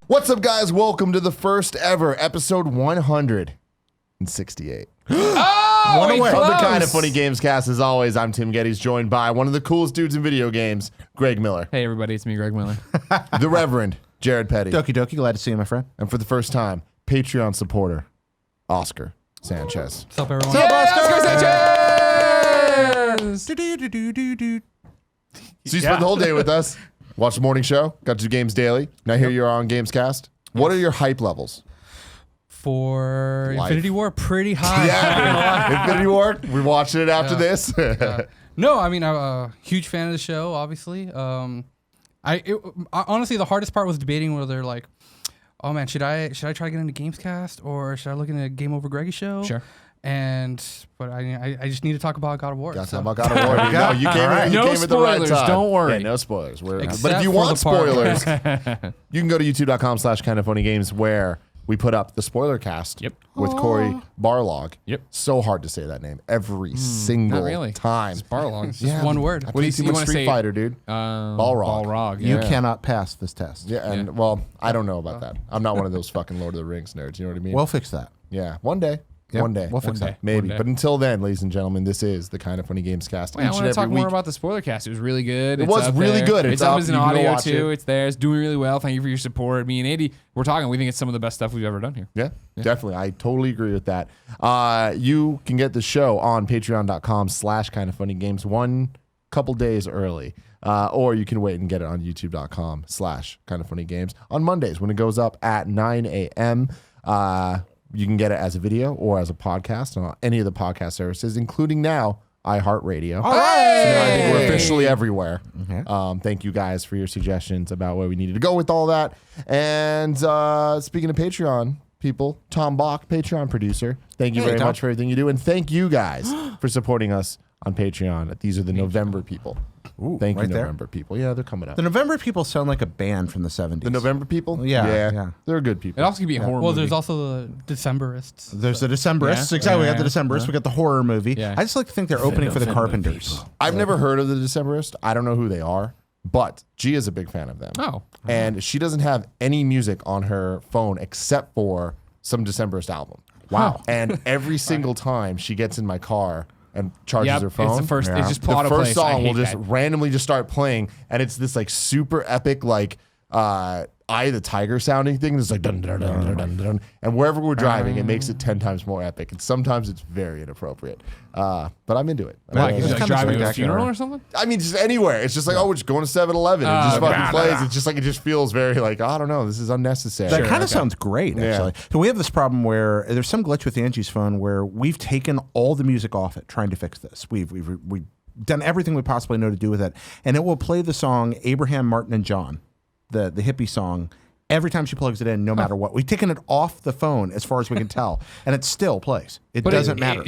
What's up, guys? Welcome to the first ever episode 168. One away. Of the Kind of Funny Gamescast. As always, I'm Tim Gettys, joined by one of the coolest dudes in video games, Greg Miller. Hey, everybody, it's me, Greg Miller. The Reverend Jared Petty. Doki doki, glad to see you, my friend. And for the first time, Patreon supporter, Oscar Sanchez. What's up, everyone? Oscar Sanchez! So you spent the whole day with us. Watched the morning show. Got to do games daily. Now here you are on Gamescast. What are your hype levels? For Life. Infinity War, pretty high. Yeah, Infinity War. We're watching it after this. No, I mean, I'm a huge fan of the show, obviously. Honestly, the hardest part was debating whether, like, oh man, should I try to get into Gamescast or should I look into a Game Over Greggy show? Sure. But I just need to talk about God of War. Got to talk about God of War. No, you came, right. you No came at the right spoilers, time. don't worry. Yeah, no spoilers. But Except if you for want the part where- spoilers, you can go to youtube.com/kindoffunnygames where we put up the spoiler cast with Corey Barlog. Yep. So hard to say that name every single Not really. time. It's Barlog. It's Just one word. I What do you played too much wanna Street say? Fighter, dude. Balrog. Balrog. You Yeah. cannot pass this test. Yeah, and well, I don't know about that. I'm not one of those fucking Lord of the Rings nerds. You know what I mean? We'll fix that. yeah, one day. Yep, One day. we'll fix One that. day. Maybe. One day. But until then, ladies and gentlemen, this is the Kind of Funny Gamescast. Wait, I each want and to talk every more week. about the spoiler cast. It was really good. It was up really there. good. It's It's up up. as an You can go audio watch too. it. It's there. It's doing really well. Thank you for your support. Me and Andy, we're talking. We think it's some of the best stuff we've ever done here. Yeah, definitely. I totally agree with that. You can get the show on patreon.com/kindoffunnygames one couple days early. Or you can wait and get it on youtube.com/kindoffunnygames on Mondays when it goes up at 9 a.m. You can get it as a video or as a podcast on any of the podcast services, including now iHeartRadio. All right. So now I think we're officially everywhere. Okay. Thank you guys for your suggestions about where we needed to go with all that. And speaking of Patreon people, Tom Bach, Patreon producer, thank you very much for everything you do. And thank you guys for supporting us on Patreon. These are the November people. Ooh, Thank you, right there. November people. Yeah, they're coming up. The November people sound like a band from the 70s. The November people? Yeah. They're good It people. also could be a horror Well, movie. there's also the Decemberists. There's the Decemberists. Yeah. Exactly. We got Yeah. the Decemberists. Yeah. We got the horror movie. Yeah. I just like to think they're opening for the Carpenters. I've never heard of the Decemberists. I don't know who they are, but Gia's a big fan of them. Oh. And she doesn't have any music on her phone except for some Decemberist album. Wow. And every single time she gets in my car and charges Yep, her phone, it's the first. It's just the auto first plays. I song will hate just that. randomly just start playing, and it's this like super epic like Eye of the Tiger sounding thing. It's like dun, dun, dun, dun, dun, dun. And wherever we're driving, it makes it 10 times more epic. And sometimes it's very inappropriate. But I'm into it. Like, It's is it kind of driving to a spectacular. funeral or something? I mean, just anywhere. It's just like, oh, we're just going to 7-Eleven. And it just fucking nah, plays. nah. It's just like, it just feels very like, I don't know, this is unnecessary. That kind of sounds great, Yeah. actually. So we have this problem where there's some glitch with Angie's phone where we've taken all the music off it trying to fix this. We've done everything we possibly know to do with it, and it will play the song Abraham, Martin, and John, the hippie song, every time she plugs it in, no matter what. We've taken it off the phone as far as we can tell, and it still plays. It doesn't matter.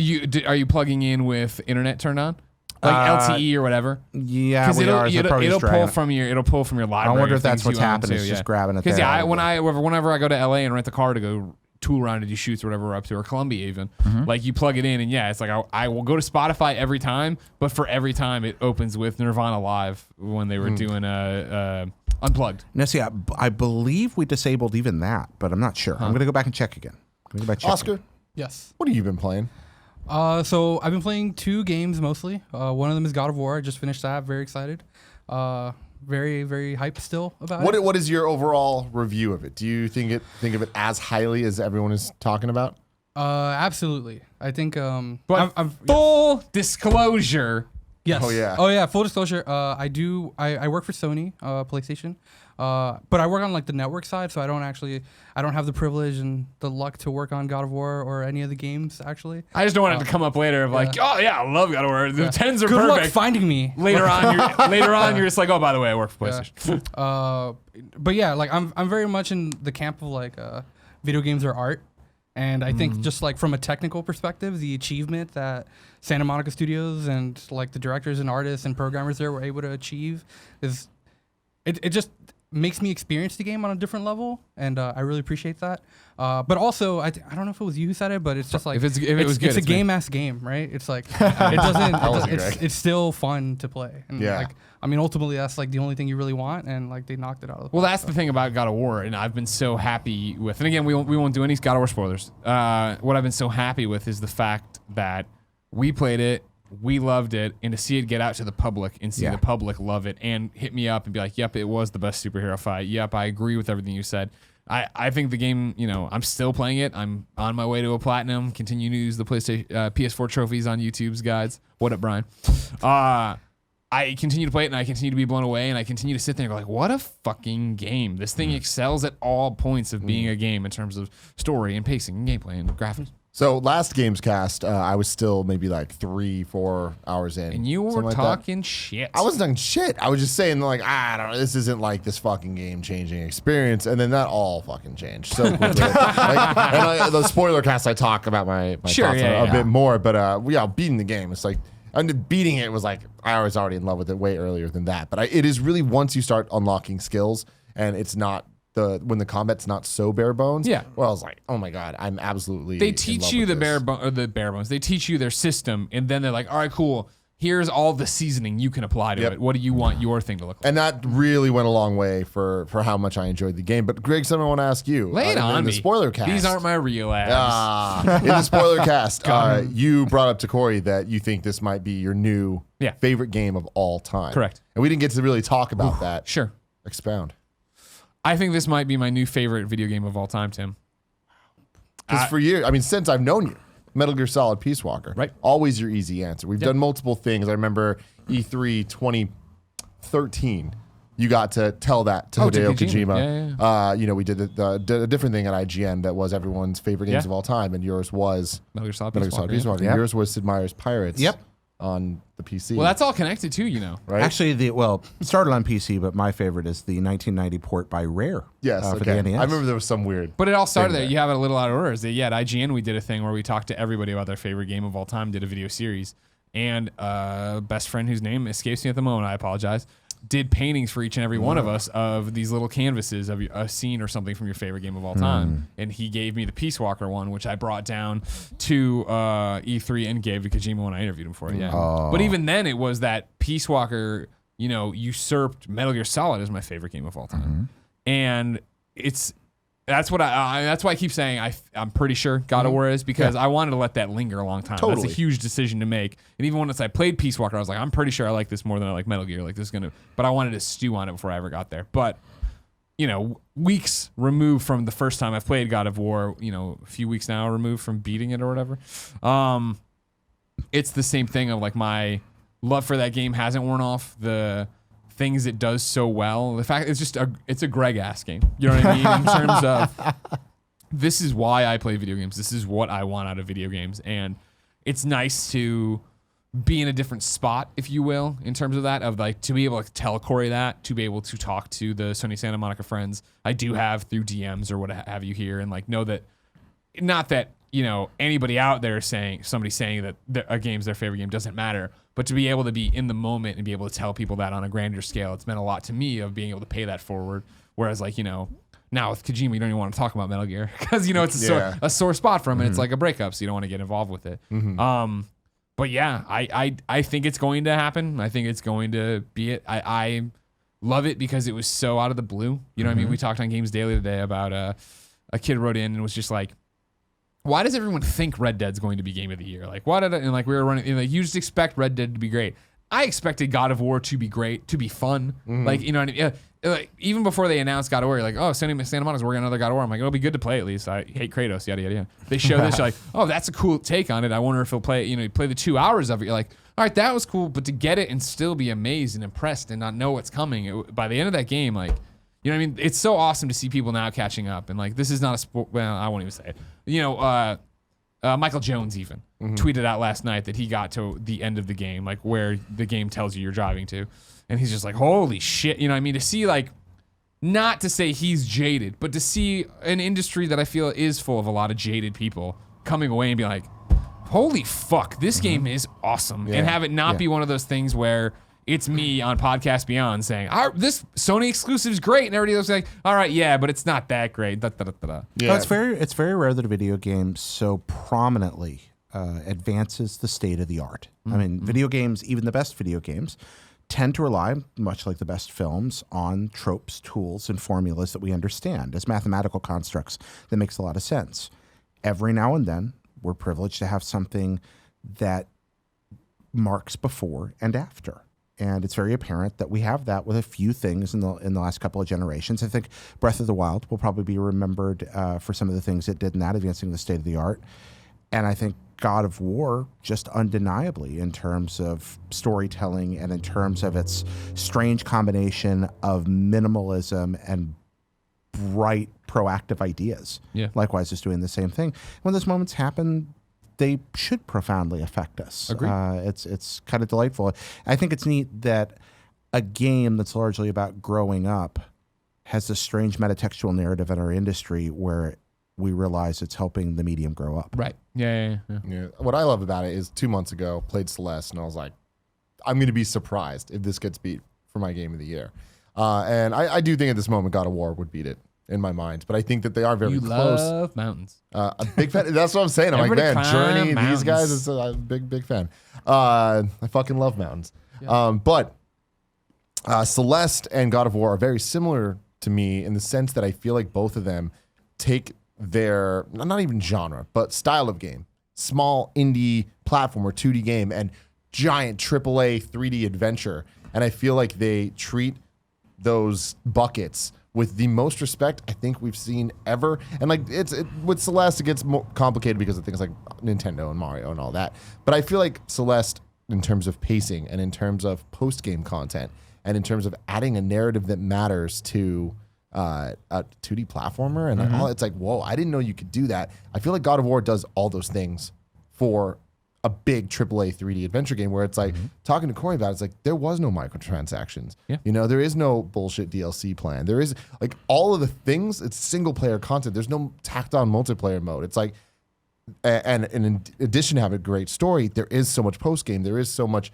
Are you plugging in with internet turned on? Like LTE or whatever? Yeah, we are. So probably it'll just dragging pull it. from your library. I wonder if of that's things what's you own, happening. too, It's just grabbing it Because there. whenever I go to LA and rent the car to go tool around to do shoots or whatever we're up to, or Columbia even, like you plug it in and it's like I will go to Spotify every time, but for every time it opens with Nirvana Live when they were doing Unplugged. Now, see, I believe we disabled even that, but I'm not sure. I'm going to go back and check again. Oscar, Yes. what have you been playing? So I've been playing 2 games mostly. One of them is God of War. I just finished that. Very excited. Very, very hyped still about it. What is your overall review of it? Do you think of it as highly as everyone is talking about? Absolutely. I think. But full disclosure. Yes. Oh, yeah. Oh yeah. Full disclosure. I work for Sony, PlayStation. But I work on like the network side, so I don't have the privilege and the luck to work on God of War or any of the games actually. I just don't want it to come up later of like, oh yeah, I love God of War. The 10s are Good luck perfect. finding me. Later on, you're just like, oh, by the way, I work for PlayStation. But yeah, like I'm very much in the camp of like video games are art. And I think just like from a technical perspective, the achievement that Santa Monica Studios and like the directors and artists and programmers there were able to achieve is it just makes me experience the game on a different level, and I really appreciate that. But also, I don't know if it was you who said it, but it's just like If it was good, it's a it's me. game-ass game, right? It's like it it's still fun to play. And Yeah. like, I mean, ultimately, that's like the only thing you really want, and like they knocked it out of the Well, park. that's the thing about God of War, and I've been so happy with. And again, we won't do any God of War spoilers. What I've been so happy with is the fact that we played it, we loved it, and to see it get out to the public and see the public love it and hit me up and be like, "Yep, it was the best superhero fight. Yep, I agree with everything you said." I think the game, I'm still playing it. I'm on my way to a platinum. Continue to use the PlayStation PS4 trophies on YouTube's guides. What up, Brian? I continue to play it and I continue to be blown away and I continue to sit there and go like, what a fucking game. This thing excels at all points of being a game in terms of story and pacing and gameplay and graphics. So last Gamescast, I was still maybe like 3-4 hours in. And you were something like that. talking shit. I wasn't talking shit. I was just saying like, I don't know, this isn't like this fucking game-changing experience. And then that all fucking changed so quickly. The spoiler cast, I talk about my Sure, thoughts on it yeah. a bit more. But beating the game, it's like, and beating it was like, I was already in love with it way earlier than that. But it is really once you start unlocking skills and it's not, when the combat's not so bare bones. Yeah. Well, I was like, oh my God, I'm absolutely. They in teach love you with the this. bare bones. They teach you their system, and then they're like, all right, cool. Here's all the seasoning you can apply to Yep. it. What do you want your thing to look like? And that really went a long way for how much I enjoyed the game. But Greg, something I want to ask you. Lay it on in the me. spoiler cast. These aren't my real ads. In the spoiler cast, you brought up to Corey that you think this might be your new favorite game of all time. Correct. And we didn't get to really talk about that. Sure. Expound. I think this might be my new favorite video game of all time, Tim. Because for years, since I've known you, Metal Gear Solid Peace Walker. Right. Always your easy answer. We've done multiple things. I remember E3 2013. You got to tell that to Hideo Kojima. Yeah. We did a different thing at IGN that was everyone's favorite games of all time, and yours was Metal Gear Solid Peace Walker. Yep. Yours was Sid Meier's Pirates. Yep. On the PC. Well, that's all connected too, right. Actually, it started on PC, but my favorite is the 1990 port by Rare. Yes, for okay. the NES. I remember there was some weird. But it all started thing there. You have it a little out of order. At IGN, we did a thing where we talked to everybody about their favorite game of all time, did a video series. And best friend whose name escapes me at the moment, I apologize, did paintings for each and every one of us of these little canvases of a scene or something from your favorite game of all time. And he gave me the Peace Walker one, which I brought down to E3 and gave to Kojima when I interviewed him for it. Yeah. But even then, it was that Peace Walker, usurped Metal Gear Solid as my favorite game of all time. And that's why I keep saying I'm pretty sure God of War is, because I wanted to let that linger a long time. Totally. That's a huge decision to make. And even once I played Peace Walker, I was like, I'm pretty sure I like this more than I like Metal Gear. Like this is but I wanted to stew on it before I ever got there. But weeks removed from the first time I've played God of War, a few weeks now removed from beating it or whatever. It's the same thing of like my love for that game hasn't worn off. The things it does so well. The fact it's a Greg ass game. You know what I mean? In terms of this is why I play video games. This is what I want out of video games. And it's nice to be in a different spot, if you will, in terms of that, of like to be able to tell Corey that, to be able to talk to the Sony Santa Monica friends I do have through DMs or what have you here, and like know that, not that anybody out there saying that a game's their favorite game doesn't matter, but to be able to be in the moment and be able to tell people that on a grander scale, it's meant a lot to me of being able to pay that forward. Whereas now with Kojima, you don't even want to talk about Metal Gear because it's a sore spot for him, and it's like a breakup, so you don't want to get involved with it. But yeah, I think it's going to happen. I think it's going to be it. I love it because it was so out of the blue. You know what I mean? We talked on Games Daily today about a kid wrote in and was just like, why does everyone think Red Dead's going to be game of the year? Like, why did and like we were running, you just expect Red Dead to be great. I expected God of War to be great, to be fun. Like, what I mean? Yeah, like, even before they announced God of War, you're like, oh, Santa Monica's working on another God of War. I'm like, it'll be good to play at least. I hate Kratos, yada, yada, yada. They show this, you're like, oh, that's a cool take on it. I wonder if he'll play, you play the 2 hours of it. You're like, all right, that was cool. But to get it and still be amazed and impressed and not know what's coming, by the end of that game, like, you know what I mean? It's so awesome to see people now catching up. And like, this is not a sport. Well, I won't even say it. Michael Jones even tweeted out last night that he got to the end of the game, like where the game tells you you're driving to. And he's just like, holy shit. You know what I mean? To see, like, not to say he's jaded, but to see an industry that I feel is full of a lot of jaded people coming away and be like, holy fuck, this game is awesome. And have it not be one of those things where it's me on Podcast Beyond saying, this Sony exclusive is great. And everybody else is like, all right, yeah, but it's not that great. Da, da, da, da. Yeah. It's very rare that a video game so prominently advances the state of the art. I mean, video games, even the best video games, tend to rely, much like the best films, on tropes, tools, and formulas that we understand as mathematical constructs that makes a lot of sense. Every now and then, we're privileged to have something that marks before and after. And it's very apparent that we have that with a few things in the last couple of generations. I think Breath of the Wild will probably be remembered for some of the things it did in that, advancing the state of the art. And I think God of War, just undeniably in terms of storytelling and in terms of its strange combination of minimalism and bright, proactive ideas. Yeah. Likewise, is doing the same thing. When those moments happen, they should profoundly affect us. Agreed. It's kind of delightful. I think it's neat that a game that's largely about growing up has this strange metatextual narrative in our industry where we realize it's helping the medium grow up. Right. Yeah. Yeah. What I love about it is 2 months ago, played Celeste, and I was like, I'm going to be surprised if this gets beat for my game of the year. And I do think at this moment God of War would beat it in my mind, but I think that they are very You close. love mountains. A big fan. That's what I'm saying. I'm Everybody like, man, climb Journey, mountains. these guys, it's a big fan. I fucking love mountains. But Celeste and God of War are very similar to me in the sense that I feel like both of them take their, not even genre, but style of game, small indie platform or 2D game, and giant AAA 3D adventure. And I feel like they treat those buckets with the most respect I think we've seen ever. And like with Celeste, it gets more complicated because of things like Nintendo and Mario and all that. But I feel like Celeste, in terms of pacing and in terms of post-game content and in terms of adding a narrative that matters to a 2D platformer and all, it's like, whoa, I didn't know you could do that. I feel like God of War does all those things for a big AAA 3D adventure game where it's like, talking to Corey about it, it's like, there was no microtransactions. Yeah. You know, there is no bullshit DLC plan. There is like all of the things, it's single player content. There's no tacked on multiplayer mode. It's like, and in addition to having a great story, there is so much post game. There is so much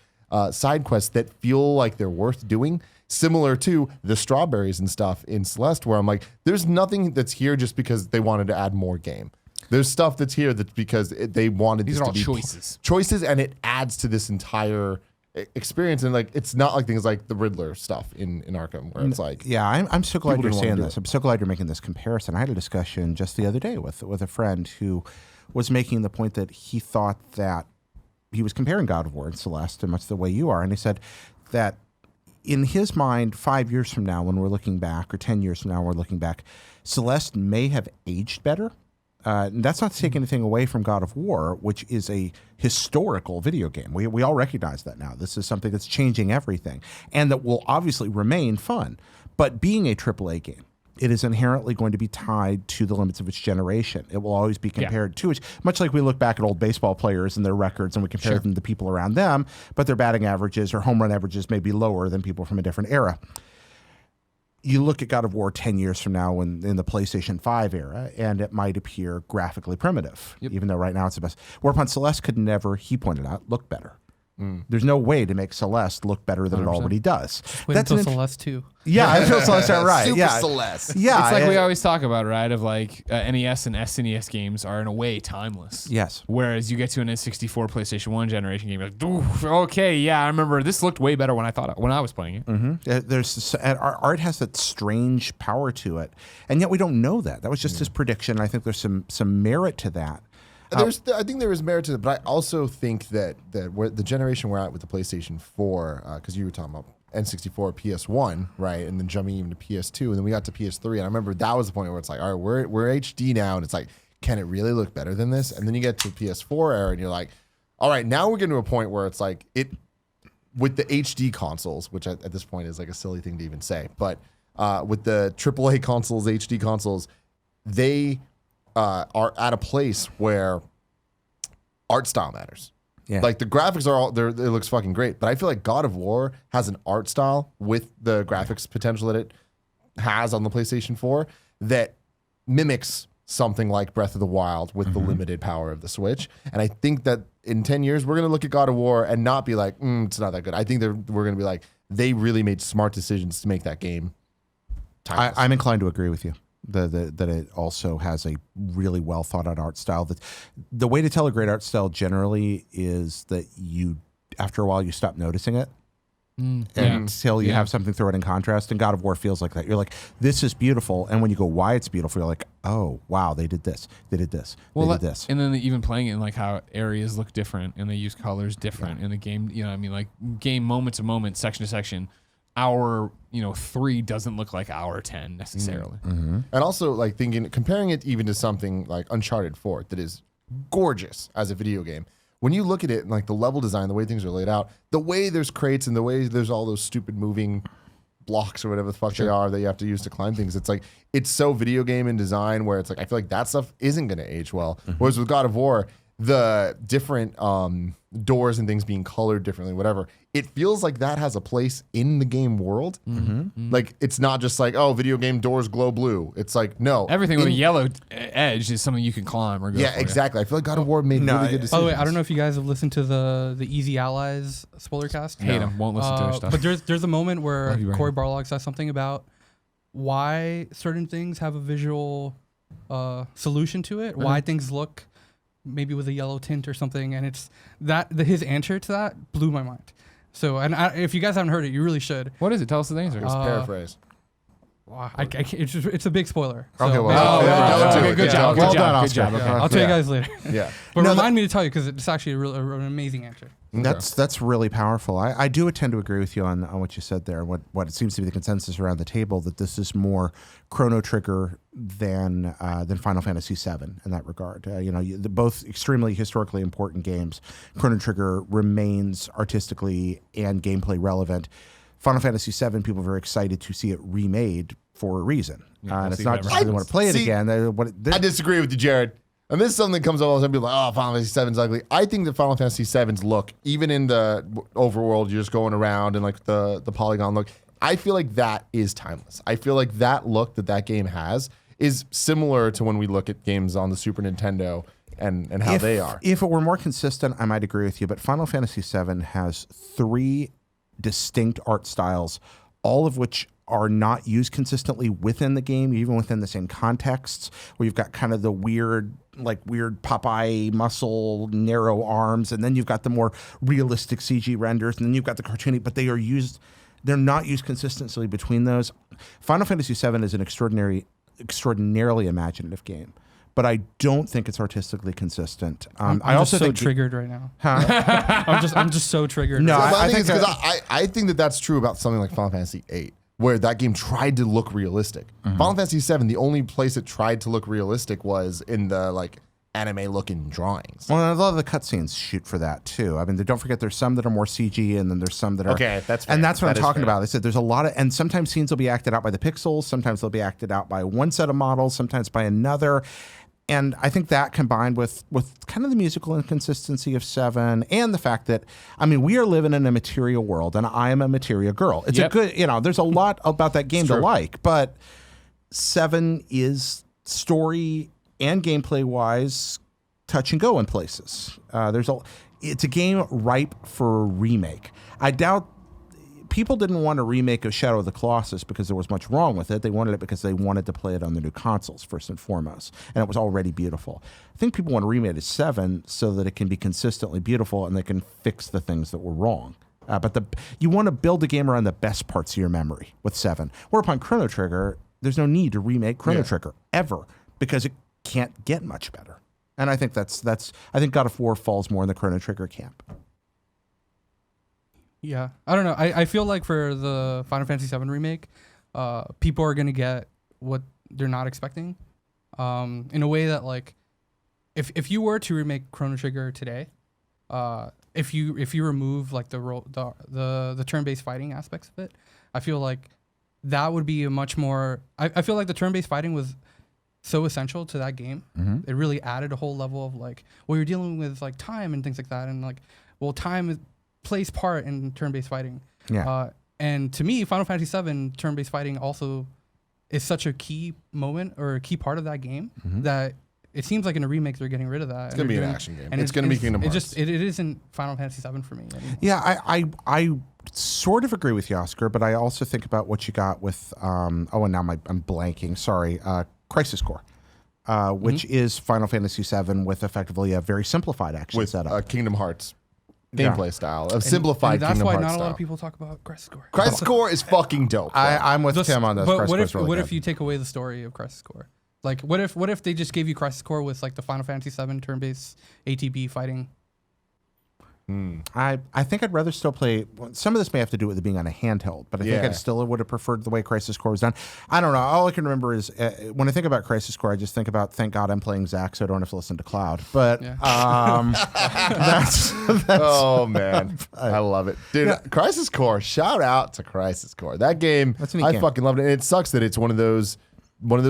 side quests that feel like they're worth doing. Similar to the strawberries and stuff in Celeste, where I'm like, there's nothing that's here just because they wanted to add more game. There's stuff that's here that's because they wanted These this are to all be choices, and it adds to this entire experience. And like, it's not like things like the Riddler stuff in Arkham, where it's like, Yeah, I'm so glad People you're didn't wanna saying do this. it. I'm so glad you're making this comparison. I had a discussion just the other day with a friend who was making the point that he thought that he was comparing God of War and Celeste, and much the way you are, and he said that in his mind, 5 years from now, when we're looking back, or 10 years from now, we're looking back, Celeste may have aged better. And that's not to take anything away from God of War, which is a historical video game. We all recognize that now. This is something that's changing everything, and that will obviously remain fun. But being a AAA game, it is inherently going to be tied to the limits of its generation. It will always be compared to it, much like we look back at old baseball players and their records and we compare them to people around them, but their batting averages or home run averages may be lower than people from a different era. You look at God of War 10 years from now in the PlayStation 5 era, and it might appear graphically primitive, even though right now it's the best. Whereupon Celeste could never, he pointed out, look better. There's no way to make Celeste look better than 100%. It already does. Wait until Celeste 2. Yeah, until Celeste, right. Super Yeah. Celeste. Yeah. It's like we always talk about, right? Of like NES and SNES games are in a way timeless. Yes. Whereas you get to an N64, PlayStation 1 generation game, you're like, oof, okay, yeah, I remember this looked way better when I was playing it. There's our art has that strange power to it, and yet we don't know that. That was just his prediction. I think there's some merit to that. I think there is merit to it, but I also think that where the generation we're at with the PlayStation 4, because you were talking about N64, PS1, right, and then jumping even to PS2, and then we got to PS3, and I remember that was the point where it's like, all right, we're HD now, and it's like, can it really look better than this? And then you get to the PS4 era, and you're like, all right, now we're getting to a point where it's like with the HD consoles, which at this point is like a silly thing to even say, but with the AAA consoles, HD consoles, they are at a place where art style matters. Yeah. Like the graphics are all there, it looks fucking great, but I feel like God of War has an art style with the graphics potential that it has on the PlayStation 4 that mimics something like Breath of the Wild with the limited power of the Switch. And I think that in 10 years, we're going to look at God of War and not be like, it's not that good. I think we're going to be like, they really made smart decisions to make that game timeless. I'm inclined to agree with you. That it also has a really well thought out art style. That the way to tell a great art style generally is that you, after a while, you stop noticing it until you have something throw it in contrast. And God of War feels like that. You're like, this is beautiful, and when you go, why it's beautiful, you're like, oh wow, they did this, they did this, they did this. And then even playing it, and like how areas look different, and they use colors different in the game. You know, what I mean, like game moment to moment, section to section. Hour 3 doesn't look like hour 10 necessarily. And also like comparing it even to something like Uncharted 4 that is gorgeous as a video game. When you look at it and like the level design, the way things are laid out, the way there's crates and the way there's all those stupid moving blocks or whatever the fuck they are that you have to use to climb things. It's like, it's so video game in design where it's like, I feel like that stuff isn't going to age well. Whereas with God of War, the different doors and things being colored differently, whatever, it feels like that has a place in the game world. Like, it's not just like, oh, video game doors glow blue. It's like, no. Everything with a yellow edge is something you can climb or go for. Exactly. I feel like God of War made really good decisions. By the way, I don't know if you guys have listened to the Easy Allies spoiler cast. Hate them. Won't listen to their stuff. But there's a moment where Corey Barlog says something about why certain things have a visual solution to it, why things look maybe with a yellow tint or something, and it's his answer to that blew my mind. So, and if you guys haven't heard it, you really should. What is it? Tell us the answer. Just paraphrase. Wow, it's a big spoiler. So Okay, well, good job. Well done, Oscar. Okay. I'll tell you guys later. Yeah. But remind me to tell you because it's actually an amazing answer. That's really powerful. I do tend to agree with you on what you said there. What it seems to be the consensus around the table, that this is more Chrono Trigger than Final Fantasy VII in that regard. They're both extremely historically important games. Chrono Trigger remains artistically and gameplay relevant. Final Fantasy VII, people are very excited to see it remade for a reason. And it's not just they want to play it again. I disagree with you, Jared. And this is something that comes up all the time. People are like, oh, Final Fantasy VII's ugly. I think that Final Fantasy VII's look, even in the overworld, you're just going around and like the polygon look, I feel like that is timeless. I feel like that look that game has is similar to when we look at games on the Super Nintendo and how they are. If it were more consistent, I might agree with you. But Final Fantasy VII has 3 distinct art styles, all of which are not used consistently within the game, even within the same contexts, where you've got kind of the weird Popeye muscle, narrow arms, and then you've got the more realistic CG renders, and then you've got the cartoony, but they're not used consistently between those. Final Fantasy VII is an extraordinarily imaginative game, but I don't think it's artistically consistent. I'm also so triggered right now. Huh? I'm just so triggered. No, I think that's true about something like Final Fantasy VIII, where that game tried to look realistic. Final Fantasy VII, the only place it tried to look realistic was in the like anime-looking drawings. Well, a lot of the cutscenes shoot for that too. I mean, don't forget there's some that are more CG, and then there's some that are that's fair. And that's what That I'm is talking fair. about. I said there's a lot of, and sometimes scenes will be acted out by the pixels, sometimes they'll be acted out by one set of models, sometimes by another. And I think that combined with kind of the musical inconsistency of 7 and the fact that, I mean, we are living in a material world, and I am a material girl. It's a good, there's a lot about that game to like, but 7 is story and gameplay wise touch and go in places. It's a game ripe for a remake. I doubt people didn't want a remake of Shadow of the Colossus because there was much wrong with it. They wanted it because they wanted to play it on the new consoles first and foremost, and it was already beautiful. I think people want to remake it 7 so that it can be consistently beautiful and they can fix the things that were wrong. But you want to build a game around the best parts of your memory with 7. Whereupon Chrono Trigger, there's no need to remake Chrono Trigger ever because it can't get much better. And I think I think God of War falls more in the Chrono Trigger camp. Yeah, I don't know. I feel like for the Final Fantasy VII remake, people are gonna get what they're not expecting, in a way that like, if you were to remake Chrono Trigger today, if you remove like the turn-based fighting aspects of it, I feel like that would be a much more. I feel like the turn-based fighting was so essential to that game. Mm-hmm. It really added a whole level of like, well, you're dealing with like time and things like that, and like, well, time plays part in turn-based fighting. Yeah. And to me, Final Fantasy VII turn-based fighting also is such a key moment or a key part of that game that it seems like in a remake they're getting rid of that. It's gonna be an action game. And It's gonna be Kingdom Hearts. It isn't Final Fantasy VII for me anymore. Yeah, I sort of agree with you, Oscar, but I also think about what you got with and now I'm blanking. Sorry, Crisis Core, which is Final Fantasy VII with effectively a very simplified action with setup. Kingdom Hearts gameplay style of simplified And that's Kingdom why Hearts not style. a lot of people talk about Crisis Core. Crisis Core is fucking dope. I'm with Tim on this. But Crisis what Core's if really what good. if you take away the story of Crisis Core? Like what if they just gave you Crisis Core with like the Final Fantasy VII turn-based ATB fighting? I think I'd rather still play. Some of this may have to do with it being on a handheld, but I think Yeah. I still would have preferred the way Crisis Core was done. I don't know. All I can remember is when I think about Crisis Core, I just think about thank God I'm playing Zack, so I don't have to listen to Cloud. But that's Oh man, I love it, dude. Crisis Core. Shout out to Crisis Core. That game, That's a neat I game. fucking loved it. And it sucks that it's one of those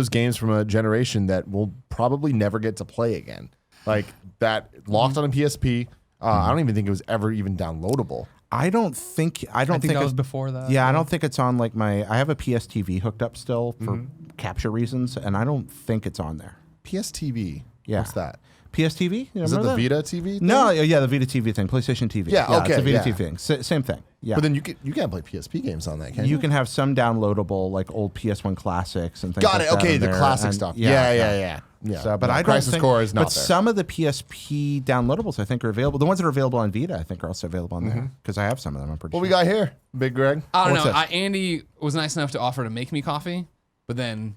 games from a generation that we'll probably never get to play again. Like that locked on a PSP. I don't even think it was ever even downloadable. I think I think that it's- was before that. Yeah, I don't think it's on like I have a PS TV hooked up still for capture reasons, and I don't think it's on there. PS TV. Yeah. What's that? PS TV? You Is it remember the that? Vita TV? Thing? No, yeah, the Vita TV thing, PlayStation TV. Yeah, It's okay, the Vita yeah. TV thing. Same thing. Yeah. But then you can't play PSP games on that, can you? You can have some downloadable like old PS1 classics and things Got like it. that Okay, in the there, classic and- stuff. Yeah. So, but No, I don't Crisis think, Core is not but there. some of the PSP downloadables I think are available. The ones that are available on Vita I think are also available on there because I have some of them. I'm pretty What sure. we got here, Big Greg? I don't What's know. this? Andy was nice enough to offer to make me coffee, but then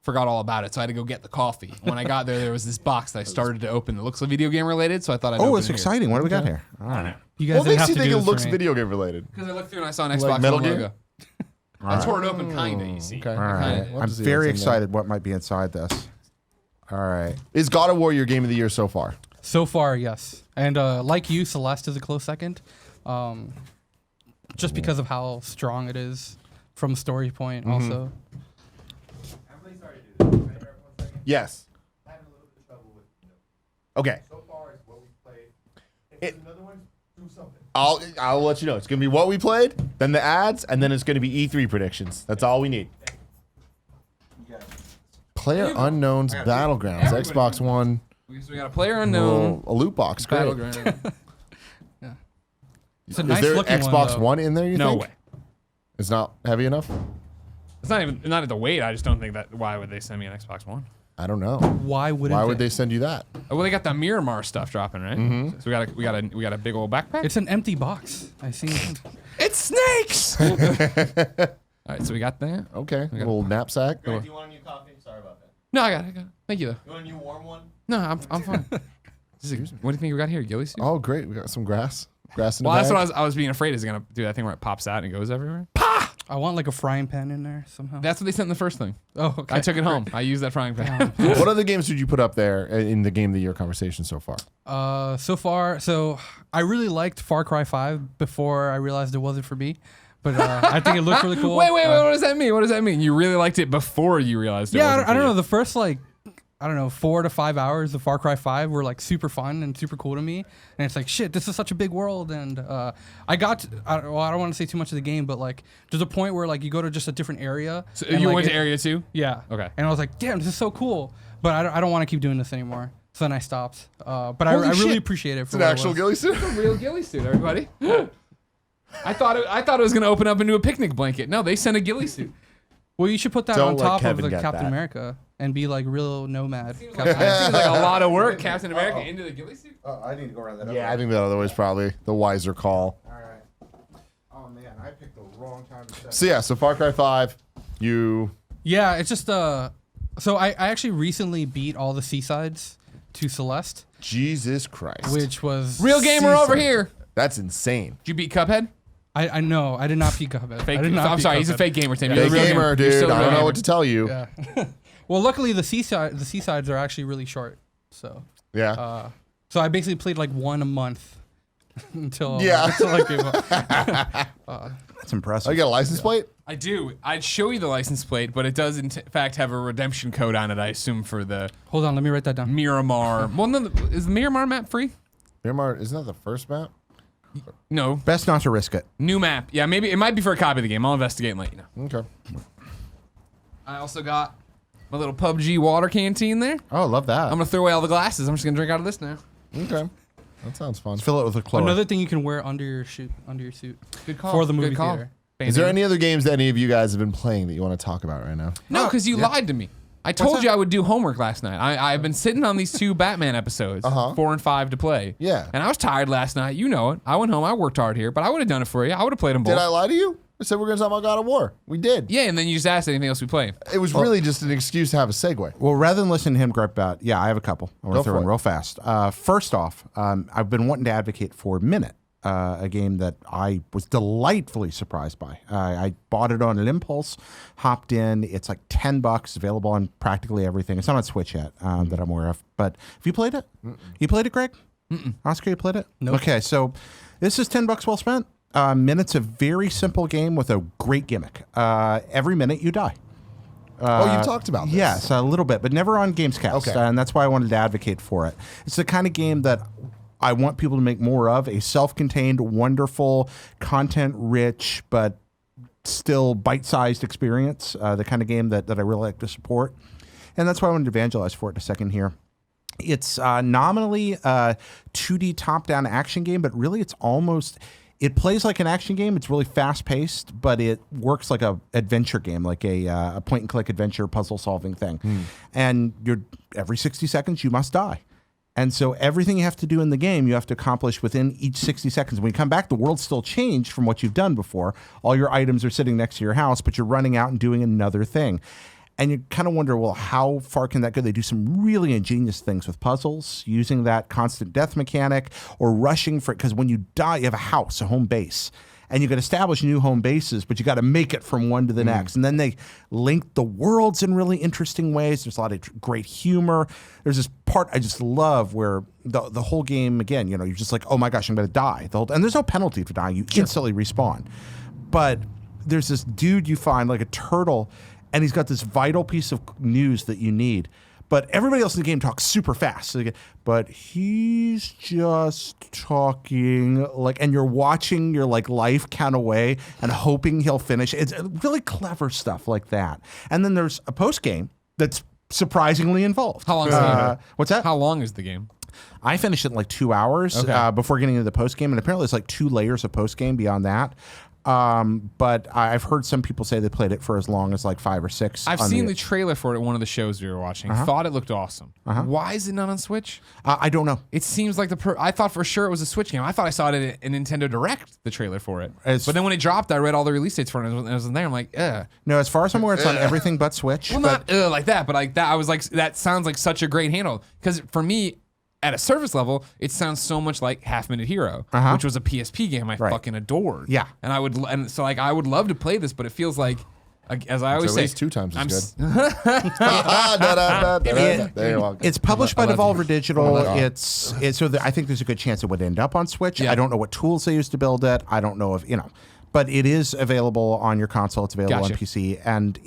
forgot all about it, so I had to go get the coffee. When I got there was this box that I started to open that looks like video game related, so I thought I'd Oh, open it's it exciting. What do we got here? All right. You guys What didn't makes have you to think do it this looks for me. video game related? Because I looked through and I saw an Xbox Like Metal One Gear? logo. I tore it open kinda, you see. Okay. All right. We'll have I'm to see very what's in there. excited what might be inside this. All right. Is God of War your game of the year so far? So far, yes. And like you, Celeste is a close second. Just because of how strong it is from a story point also. Yes. Okay. So far, it's what we played. If It- there's another one, do something. I'll let you know. It's gonna be what we played, then the ads, and then it's gonna be E3 predictions. That's all we need. Player Unknown's Battlegrounds, Everybody. Xbox One, So we got a player unknown. a loot box. Great. Battleground. It's a Is nice there looking Xbox one, One in there? You No think? way. It's not heavy enough. It's not even not at the weight. I just don't think that. Why would they send me an Xbox One? I don't know. Why wouldn't Why would they send you that? Oh, well, they got the Miramar stuff dropping, right? So we got a big old backpack. It's an empty box. I see. It's snakes. All right, so we got that. Okay, a little knapsack. Greg, do you want a new coffee? Sorry about that. No, I got it. Thank you though. You want a new warm one? No, I'm fine. What do you think we got here? Ghillie suit? Oh, great. We got some grass. Grass in the Well, that's bag. what I was being afraid is it gonna do that thing where it pops out and it goes everywhere. I want like a frying pan in there somehow. That's what they sent in the first thing. Oh, okay. I took it home. I used that frying pan. What other games did you put up there in the game of the year conversation so far? So far, I really liked Far Cry 5 before I realized it wasn't for me. But I think it looked really cool. Wait, what does that mean? What does that mean? You really liked it before you realized it Yeah, wasn't I don't for know. you. The first 4 to 5 hours of Far Cry 5 were like super fun and super cool to me. And it's like, shit, this is such a big world. And I don't want to say too much of the game, but like there's a point where like you go to just a different area. So and, you like, went to area 2? Yeah. Okay. And I was like, damn, this is so cool. But I don't want to keep doing this anymore. So then I stopped. But I Holy really shit. appreciate it. It's For an what it actual was. ghillie suit. Real ghillie suit, everybody. I thought it was gonna open up into a picnic blanket. No, they sent a ghillie suit. Well, you should put that Don't on let top of Kevin the get Captain that. America and be like real nomad. Seems like a lot of work, Captain America into the ghillie suit. Oh, I need to go around that. Yeah, I think that other way is probably the wiser call. All right. Oh man, I picked the wrong time to set. So yeah, so Far Cry 5, you Yeah, it's just so I actually recently beat all the Seasides to Celeste, Jesus Christ. which was Real gamer over Seaside. here. That's insane. Did you beat Cuphead? I know I did not beat Cuphead. Fake. I did not I'm beat sorry, he's a Cuphead. fake gamer, Tim. Big You're a real gamer, You're dude. still a I real don't know gamer. what to tell you. Yeah. Well, luckily the Seasides are actually really short, so Yeah. so I basically played like one a month until Yeah. until I gave up. That's impressive. Oh, you got a license plate? I do. I'd show you the license plate, but it does in fact have a redemption code on it. I assume for the Hold on, let me write that down. Miramar. Well, no, is the Miramar map free? Miramar, isn't that the first map? No, Best not to risk it. new map. Yeah, maybe it might be for a copy of the game. I'll investigate and let you know. Okay. I also got My little PUBG water canteen there. Oh, love that. I'm gonna throw away all the glasses. I'm just gonna drink out of this now. Okay. That sounds fun. Fill it with a chlor. Another thing you can wear under your suit. Good call. For the movie Good call. theater. Is there any other games that any of you guys have been playing that you want to talk about right now? No, because you lied to me. I told you I would do homework last night. I've been sitting on these 2 Batman episodes, 4 and 5 to play. Yeah. And I was tired last night. You know it. I went home. I worked hard here, but I would have done it for you. I would have played them both. Did I lie to you? I said we're going to talk about God of War. We did. Yeah, and then you just asked anything else we played. It was really just an excuse to have a segue. Well, rather than listen to him gripe about, yeah, I have a couple. I want Go to throw for in it. real fast. First off, I've been wanting to advocate for Minute, a game that I was delightfully surprised by. I bought it on an impulse, hopped in. It's like $10, available on practically everything. It's not on Switch yet that I'm aware of. But have you played it? You played it, Greg? Oscar, you played it? Nope. Okay, so this is $10 well spent. Minute's a very simple game with a great gimmick. Every minute you die. Oh, you talked about this. Yes, a little bit, but never on Gamescast. Okay. And that's why I wanted to advocate for it. It's the kind of game that I want people to make more of, a self-contained, wonderful, content-rich, but still bite-sized experience, the kind of game that I really like to support. And that's why I wanted to evangelize for it in a second here. It's nominally a 2D top-down action game, but really it's almost... It plays like an action game. It's really fast-paced, but it works like a adventure game, like a point-and-click adventure puzzle-solving thing. And every 60 seconds, you must die. And so everything you have to do in the game, you have to accomplish within each 60 seconds. When you come back, the world's still changed from what you've done before. All your items are sitting next to your house, but you're running out and doing another thing. And you kind of wonder, well, how far can that go? They do some really ingenious things with puzzles, using that constant death mechanic or rushing for it. Because when you die, you have a house, a home base. And you can establish new home bases, but you got to make it from one to the next. And then they link the worlds in really interesting ways. There's a lot of great humor. There's this part I just love where the whole game, again, you're just like, oh my gosh, I'm going to die. And there's no penalty for dying. You instantly respawn. But there's this dude you find, like a turtle, and he's got this vital piece of news that you need. But everybody else in the game talks super fast. But he's just talking and you're watching your life count away and hoping he'll finish. It's really clever stuff like that. And then there's a post game that's surprisingly involved. How long is the game? What's that? How long is the game? I finished it in 2 hours before getting into the post game, and apparently it's 2 layers of post game beyond that. But I've heard some people say they played it for as long as 5 or 6. I've seen the trailer for it at one of the shows we were watching. Thought it looked awesome. Why is it not on Switch? I don't know. It seems like I thought for sure it was a Switch game. I thought I saw it at Nintendo Direct, the trailer for it. But then when it dropped, I read all the release dates for it, and it was in there. I'm like, ugh. No, as far as I'm aware, it's on everything but Switch. Well, not like that, but like that. I was like, that sounds like such a great handle. Because for me, at a surface level, it sounds so much like Half Minute Hero, which was a PSP game I fucking adored. Yeah. And I would love to play this, but it feels like, as I always At say, least 2 times as I'm good. There you are. It's published by I love Devolver you. Digital. Oh my God. I think there's a good chance it would end up on Switch. Yeah. I don't know what tools they used to build it. I don't know if but it is available on your console. It's available on Gotcha. PC, and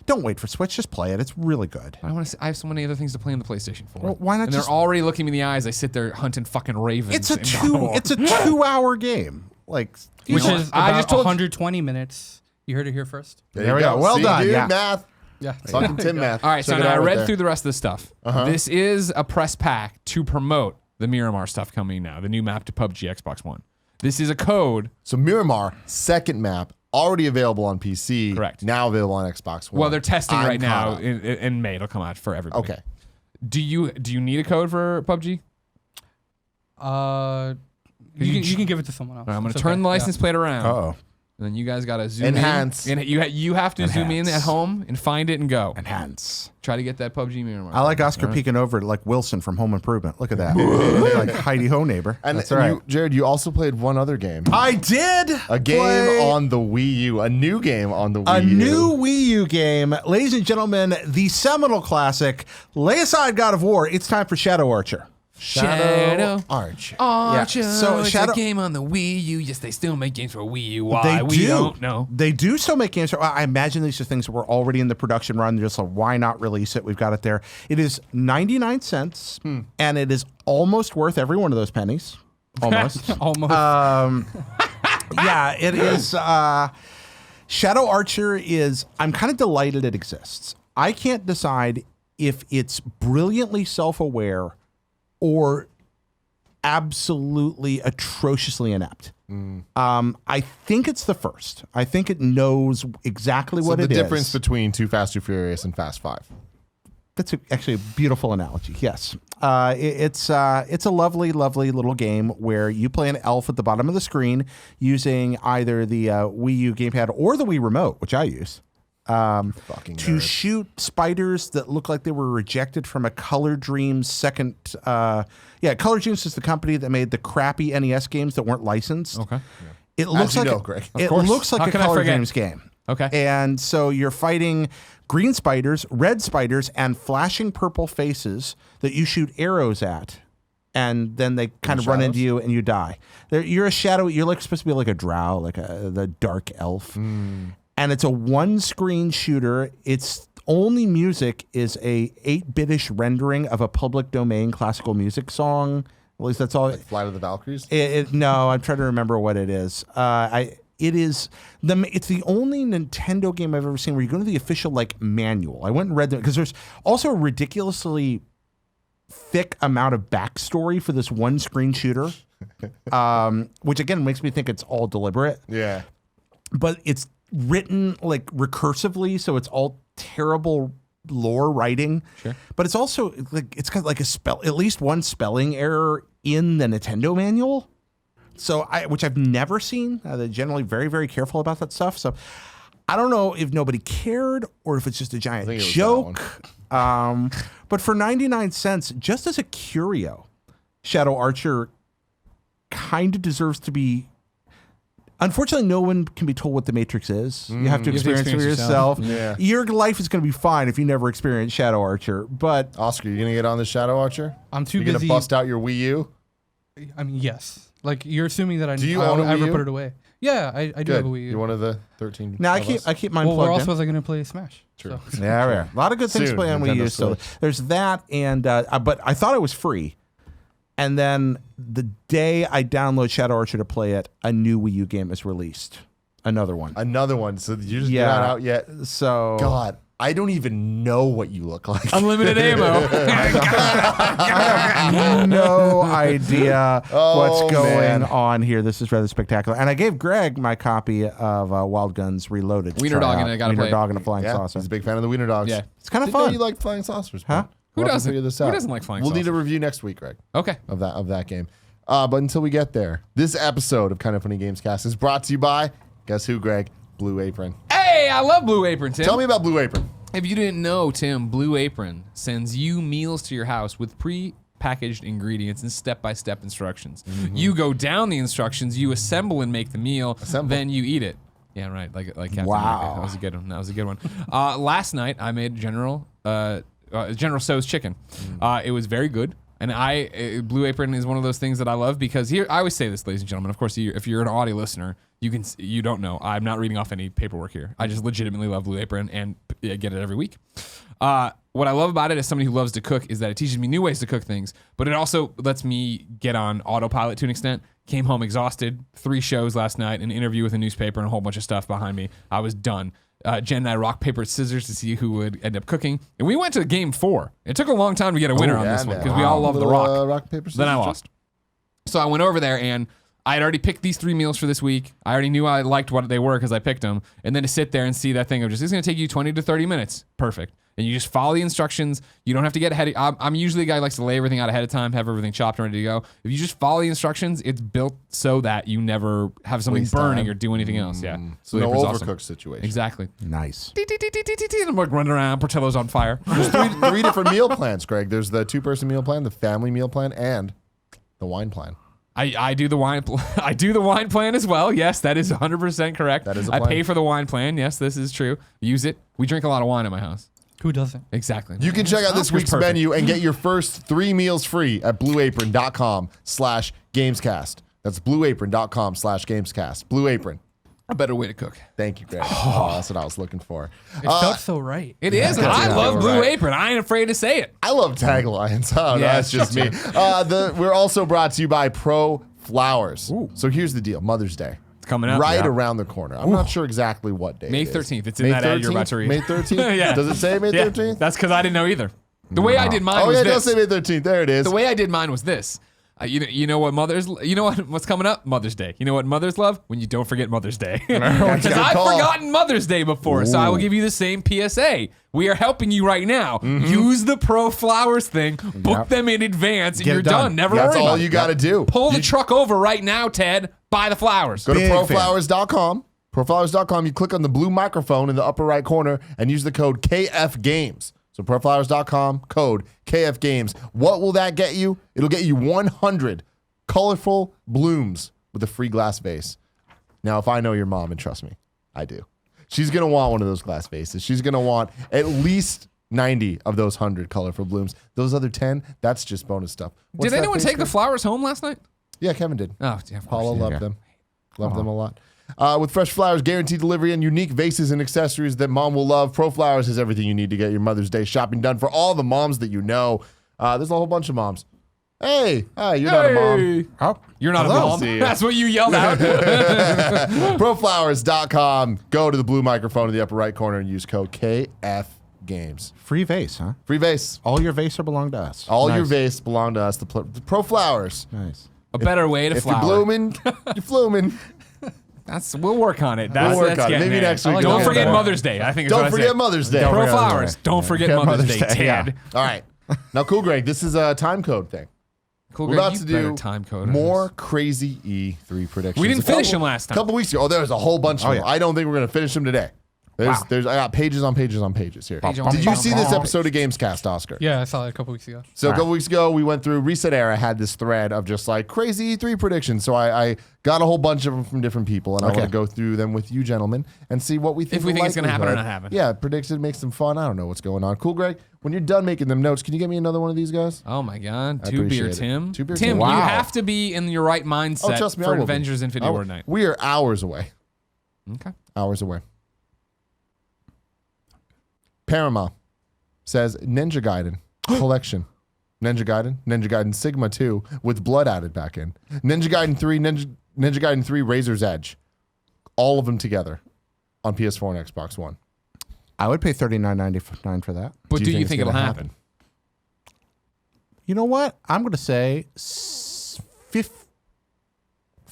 don't wait for Switch. Just play it. It's really good. I want to. I have so many other things to play on the PlayStation 4. Well, why not And just- they're already looking me in the eyes. I sit there hunting fucking ravens. It's a in God of War. 2-hour game. Which is I about just told you- 120 minutes. You heard it here first. There we go. Well See, done, dude, yeah. math. Yeah. Fucking Tim math. All right, so Check it now I out right read there. through the rest of the stuff. This is a press pack to promote the Miramar stuff coming now, the new map to PUBG Xbox One. This is a code. So Miramar, second map, already available on PC. Correct. Now available on Xbox One. Well, they're testing I'm right now. caught up. In May, it'll come out for everybody. Okay. Do you need a code for PUBG? You can give it to someone else. All right, I'm going It's to turn okay. the license plate around. Oh, And then you guys got to zoom Enhance. in. And you have to zoom in at home and find it and go. enhance. Try to get that PUBG Miramar. I like Oscar peeking over like Wilson from Home Improvement. Look at that. Like Heidi Ho neighbor. And That's all right. you, Jared, you also played one other game. I did A game play on the Wii U. A new game on the Wii a U. new Wii U game. Ladies and gentlemen, the seminal classic. Lay aside God of War. It's time for Shadow Archer. Shadow Archer. Archer. So it's Shadow- a game on the Wii U. Yes, they still make games for Wii U. Why? They We do. don't know. They do still make games. I imagine these are things that were already in the production run. They're just like, why not release it? We've got it there. It is 99 cents, and it is almost worth every one of those pennies. Almost. Almost. Yeah, it is. Shadow Archer is. I'm kind of delighted it exists. I can't decide if it's brilliantly self-aware or absolutely atrociously inept. I think it's the first. I think it knows exactly what it is. The difference between Too Fast, Too Furious and Fast 5. That's actually a beautiful analogy. Yes. It's a lovely, lovely little game where you play an elf at the bottom of the screen using either the Wii U gamepad or the Wii remote, which I use, to shoot spiders that look like they were rejected from a Color Dreams second. Color Dreams is the company that made the crappy NES games that weren't licensed. Okay. It looks like Greg. It looks like a Color Dreams game. Okay. And so you're fighting green spiders, red spiders, and flashing purple faces that you shoot arrows at. And then they kind of run into you and you die. You're a shadow. You're like supposed to be like a drow, like the dark elf. And it's a one-screen shooter. Its only music is a 8-bitish rendering of a public domain classical music song. At least that's all. Like Flight of the Valkyries? No, I'm trying to remember what it is. It's the only Nintendo game I've ever seen where you go to the official manual. I went and read them because there's also a ridiculously thick amount of backstory for this one screen shooter, which again makes me think it's all deliberate. Yeah. But it's written recursively, so it's all terrible lore writing. Sure. But it's also it's got at least one spelling error in the Nintendo manual. So which I've never seen. They're generally very, very careful about that stuff. So I don't know if nobody cared or if it's just a giant joke. But for 99 cents, just as a curio, Shadow Archer kind of deserves to be. Unfortunately, no one can be told what the Matrix is. You have to experience it for yourself. Yeah. Your life is going to be fine if you never experience Shadow Archer. But Oscar, you going to get on the Shadow Archer? I'm too busy. busy. You going to bust out your Wii U? I mean, yes. You're assuming that I Do you own a don't Wii ever U? put it away. Yeah, I do have a Wii U. You're one of the 13. now I keep mine Well, where plugged else in. was I going to play Smash? True. So. Yeah, a lot of good things to Soon, play on Wii Nintendo U. So Switch. there's that, and but I thought it was free, and then the day I download Shadow Archer to play it, a new Wii U game is released. Another one. So you just not out yet. So God, I don't even know what you look like. Unlimited ammo. I have no idea what's going on here. This is rather spectacular. And I gave Greg my copy of Wild Guns Reloaded. Wiener Dog and I gotta Wiener play it. Dog and a Flying Saucer. He's a big fan of the Wiener Dogs. Yeah. It's kind of Didn't know fun. you like flying saucers, Huh? man. Who We'll have to doesn't? figure this Who out. doesn't like flying We'll need a saucers? review next week, Greg, Okay. of that game. But until we get there, this episode of Kind of Funny Gamescast is brought to you by, guess who, Greg? Blue Apron. Hey, I love Blue Apron, Tim. Tell me about Blue Apron. If you didn't know, Tim, Blue Apron sends you meals to your house with pre-packaged ingredients and step-by-step instructions. You go down the instructions, you assemble and make the meal, then you eat it. Yeah, right. Like Captain America. That was a good one. Last night I made General Tso's chicken. It was very good. And Blue Apron is one of those things that I love because here I always say this, ladies and gentlemen. Of course, if you're an audio listener, you don't know. I'm not reading off any paperwork here. I just legitimately love Blue Apron and get it every week. What I love about it as somebody who loves to cook is that it teaches me new ways to cook things, but it also lets me get on autopilot to an extent. Came home exhausted, 3 shows last night, an interview with a newspaper, and a whole bunch of stuff behind me. I was done. Jen and I rock, paper, scissors to see who would end up cooking. And we went to game 4. It took a long time to get a winner on this one because we all love the rock. Rock, paper, scissors. Then I lost. So I went over there and I had already picked these 3 meals for this week. I already knew I liked what they were because I picked them. And then to sit there and see that thing of just, it's going to take you 20 to 30 minutes. Perfect. And you just follow the instructions. You don't have to get ahead. I'm usually a guy who likes to lay everything out ahead of time, have everything chopped and ready to go. If you just follow the instructions, it's built so that you never have something Waste burning time. or do anything else. Yeah. So no Apron's overcooked awesome. situation. Exactly. Nice. And I'm like running around, Portillo's on fire. There's three different meal plans, Greg. There's the 2-person meal plan, the family meal plan, and the wine plan. I do the wine. I do the wine plan as well. Yes, that is 100% correct. That is a I plan. pay for the wine plan. Yes, this is true. Use it. We drink a lot of wine at my house. Who doesn't? Exactly. You can check out this Oscar's week's perfect. menu and get your first 3 meals free at blueapron.com/gamescast. That's blueapron.com/gamescast. Blue Apron. A better way to cook. Thank you, Greg. Oh, that's what I was looking for. It felt so right. It is. And I love Blue Apron. I ain't afraid to say it. I love taglines. Oh, no, Yeah, that's just me. We're also brought to you by Pro Flowers. So here's the deal. Mother's Day. coming up. right around the corner. I'm not sure exactly what day. May it is. 13th. It's in that ad you're about to read. May 13th. Yeah. Does it say May 13th? That's because I didn't know either. The way I did mine Oh was yeah, it this. does say May 13th. There it is. The way I did mine was this. You know what what's coming up? Mother's Day. You know what mothers love? When you don't forget Mother's Day. Because I've forgotten Mother's Day before, so I will give you the same PSA. We are helping you right now. Use the Pro Flowers thing. Book them in advance, and Get you're it done. done. Never That's worry all about you it. got to do. Pull the truck over right now, Ted. Buy the flowers. Go to Big fan. proflowers.com. Proflowers.com. You click on the blue microphone in the upper right corner and use the code KFGames. So proflowers.com, code KFGames. What will that get you? It'll get you 100 colorful blooms with a free glass vase. Now, if I know your mom, and trust me, I do, she's going to want one of those glass vases. She's going to want at least 90 of those 100 colorful blooms. Those other 10, that's just bonus stuff. What's Did that anyone vase take the called? flowers home last night? Yeah, Kevin did. Oh, yeah, of course. Paula loved them. Loved them a lot. With fresh flowers, guaranteed delivery, and unique vases and accessories that mom will love, Pro Flowers has everything you need to get your Mother's Day shopping done for all the moms that you know. There's a whole bunch of moms. Hey, hi, you're not a mom. Oh, You're not hello. a mom. See ya. That's what you yelled out. Proflowers.com. Go to the blue microphone in the upper right corner and use code KFGames. Free vase, huh? Free vase. All your vase are belong to us. All your Nice. vase belong to us. The Pro Flowers. Nice. A better way to If flower. you're blooming, you're flooming. We'll work on it. That's work on it. getting Maybe there. next week Don't we'll forget get Mother's Day. I think. Is Don't what I forget said. Mother's Day. Pro forget Mother's Flowers. Day. Don't forget Forget Mother's Mother's Day, Day, yeah. Ted. All right. Now, cool, Greg. This is a time code thing. Cool. We're Greg, about you to better do time code on more this. crazy E3 predictions. We didn't finish them last A time. couple weeks ago. Oh, there's a whole bunch of them. yeah. I don't think we're going to finish them today. I got pages on pages on pages here. Page on Did page you on see this episode of Gamescast, Oscar? Yeah, I saw it a couple weeks ago. So a couple weeks ago, we went through Reset Era, had this thread of just like crazy E3 predictions. So I got a whole bunch of them from different people, and I want to go through them with you gentlemen and see what we think. If we the think it's gonna happen or likelihood- not happen. Yeah, predicted, makes them fun. I don't know what's going on. Cool, Greg. When you're done making them notes, can you get me another one of these guys? Oh my God. I Two beer appreciate it. Tim. Two beer Tim, Tim. you Wow. have to be in your right mindset trust me, I for will be. Avengers Infinity War night. We are hours away. Okay. Hours away. Parama says Ninja Gaiden collection. Ninja Gaiden Sigma 2 with blood added back in. Ninja Gaiden 3, Ninja Gaiden 3 Razor's Edge. All of them together on PS4 and Xbox One. I would pay $39.99 for that. But do you it's think it'll gonna happen? You know what? I'm going to say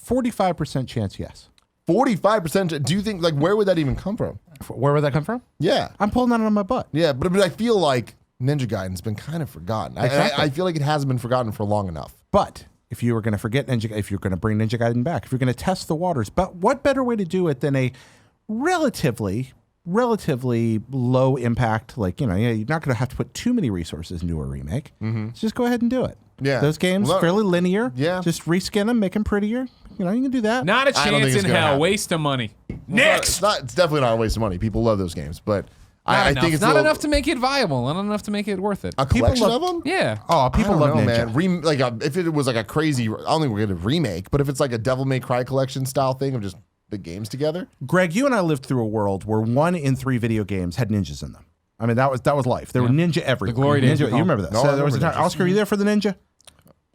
45% chance yes. 45%. Do you think, like, where would that even come from? Where would that come from? Yeah. I'm pulling that out of my butt. Yeah, but I feel like Ninja Gaiden's been kind of forgotten. Exactly. I feel like it hasn't been forgotten for long enough. But if you were going to forget if you're going to bring Ninja Gaiden back, if you're going to test the waters, but what better way to do it than a relatively low impact, like, you're not going to have to put too many resources into a remake. So just go ahead and do it. Yeah. Those games, Well, fairly linear. yeah. Just reskin them, make them prettier. You can do that. Not a I don't think chance it's in gonna hell. happen. Waste of money. It's Next. it's definitely not a waste of money. People love those games, but Not I enough. think it's not a little- enough to make it viable. Not enough to make it worth it. a collection love- of them. Yeah. Oh, people I don't love know, Ninja. man. If it was like a crazy, I don't think we're gonna remake, but if it's like a Devil May Cry collection style thing of just the games together, Greg, you and I lived through a world where 1 in 3 video games had ninjas in them. I mean, that was life. There were ninja everywhere. glory days, Ninja, we call you remember that? No, So I there was a remember time, ninjas. Oscar, are you there for the ninja?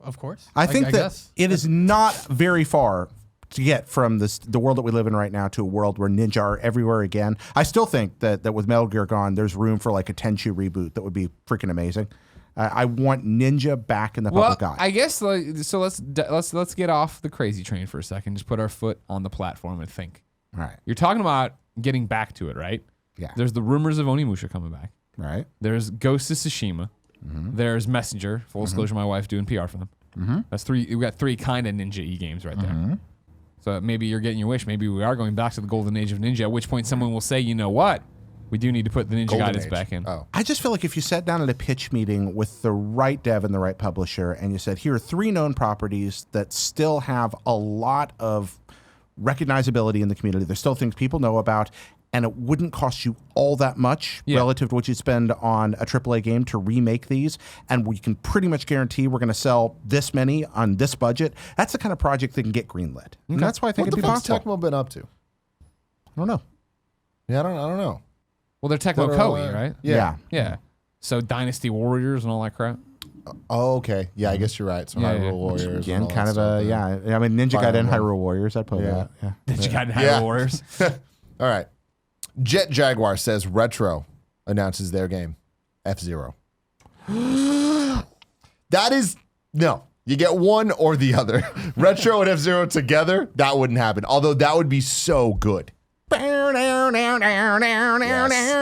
Of course. I think that guess. it is not very far to get from the world that we live in right now to a world where ninja are everywhere again. I still think that with Metal Gear gone, there's room for like a Tenchu reboot that would be freaking amazing. I want ninja back in the Well, public eye. I guess so. Let's get off the crazy train for a second. Just put our foot on the platform and think. All right. You're talking about getting back to it, right? Yeah. There's the rumors of Onimusha coming back. Right. There's Ghost of Tsushima. There's Messenger. Full disclosure, my wife doing PR for them. That's 3. We got 3 kind of ninja e games right there. So maybe you're getting your wish. Maybe we are going back to the golden age of ninja. At which point, someone will say, "You know what? We do need to put the Ninja Golden Guidance Age. back in." Oh, I just feel like if you sat down at a pitch meeting with the right dev and the right publisher and you said, here are 3 known properties that still have a lot of recognizability in the community. There's still things people know about, and it wouldn't cost you all that much relative to what you spend on a AAA game to remake these, and we can pretty much guarantee we're going to sell this many on this budget. That's the kind of project that can get greenlit. And that's why I think what it'd the be fuck's possible. Tecmo been up to? I don't know. Yeah, I don't know. Well, they're Tecmo But, Koei, right? Yeah. Yeah. So Dynasty Warriors and all that crap. Oh, okay. Yeah, I guess you're right. So Yeah, Hyrule yeah. Warriors. and Again, all kind that of stuff, a yeah. I mean, Ninja Fire Gaiden, Emblem. Hyrule Warriors. I'd put Yeah. that. Yeah. Did you got Hyrule Yeah. Warriors? All right. Jet Jaguar says Retro announces their game, F-Zero. That is no. You get one or the other. Retro and F-Zero together, that wouldn't happen. Although that would be so good. Yes.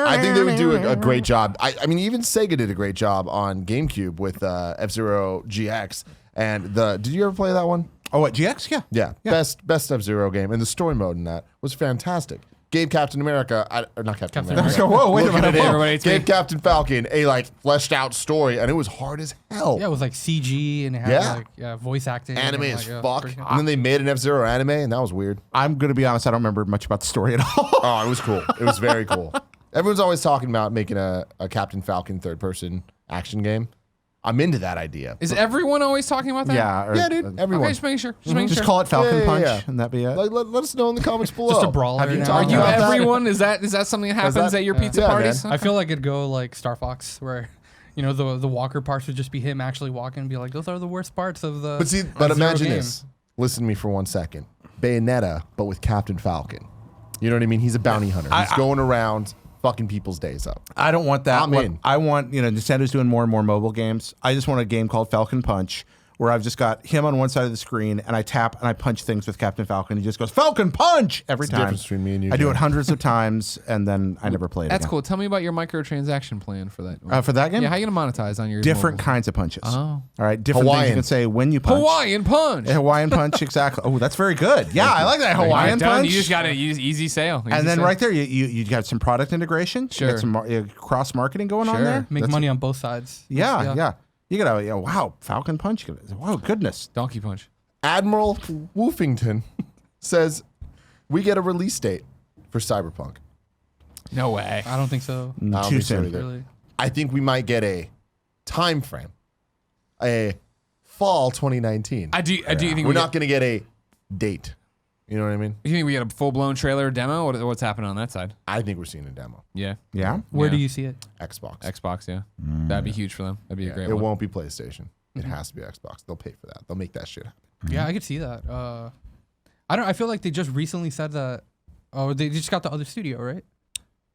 I think they would do a great job. I mean, even Sega did a great job on GameCube with F-Zero GX. And did you ever play that one? Oh, what, GX? Yeah. Yeah. Best F-Zero game. And the story mode in that was fantastic. Gave Captain America, or not Captain America. Whoa, wait a Looking minute. at him, Everybody hates gave me. Captain Falcon a fleshed out story, and it was hard as hell. Yeah, it was like CG and it had voice acting. Anime and, as like, fuck. pretty- And then they made an F-Zero anime, and that was weird. I'm going to be honest. I don't remember much about the story at all. Oh, it was cool. It was very cool. Everyone's always talking about making a Captain Falcon third-person action game. I'm into that idea. Is everyone always talking about that? Yeah. Yeah, dude. Everyone. Okay, just making sure. Just making Just sure. call it Falcon Yeah, Punch, yeah. and that'd be it. Let us know in the comments below. Just a brawler Have you now. Are talked you about that? everyone? Is that something that happens at your pizza Yeah, parties? man. I feel like it'd go like Star Fox, where the walker parts would just be him actually walking and be like, those are the worst parts of the. But F-Zero imagine game. this. Listen to me for 1 second. Bayonetta, but with Captain Falcon. You know what I mean? He's a bounty hunter. He's going around fucking people's days up. I don't want that. I'm in. I want, Nintendo's doing more and more mobile games. I just want a game called Falcon Punch, where I've just got him on one side of the screen, and I tap and I punch things with Captain Falcon. He just goes, Falcon Punch! Every It's the time. difference between me and you, I do Joe. it hundreds of times, and then I never play it That's again. cool. Tell me about your microtransaction plan for that. For that game? Yeah, how you gonna monetize on your Different mobile? kinds of punches. Oh. All right, different things Hawaiian. you can say when you punch. Hawaiian punch. A Hawaiian punch, exactly. Oh, that's very good. Yeah, I like that Hawaiian Done. punch. You just gotta use easy sale. Easy And then sale. right there, you got some product integration. You Sure. got some cross marketing going on Sure. there. Make money on both sides. Yeah. You got wow, Falcon Punch. Wow, goodness. Donkey punch. Admiral Woofington says we get a release date for Cyberpunk. No way. I don't think so. I don't Too think so soon. either. Really. I think we might get a time frame. A fall 2019. Do you think We're not going to get a date. You know what I mean? You think we get a full blown trailer demo? What's happening on that side? I think we're seeing a demo. Yeah. Yeah. Where Yeah. do you see it? Xbox. Xbox. Yeah. That'd be huge for them. That'd be a great It one. won't be PlayStation. It has to be Xbox. They'll pay for that. They'll make that shit happen. Yeah, I could see that. I feel like they just recently said that. Oh, they just got the other studio, right?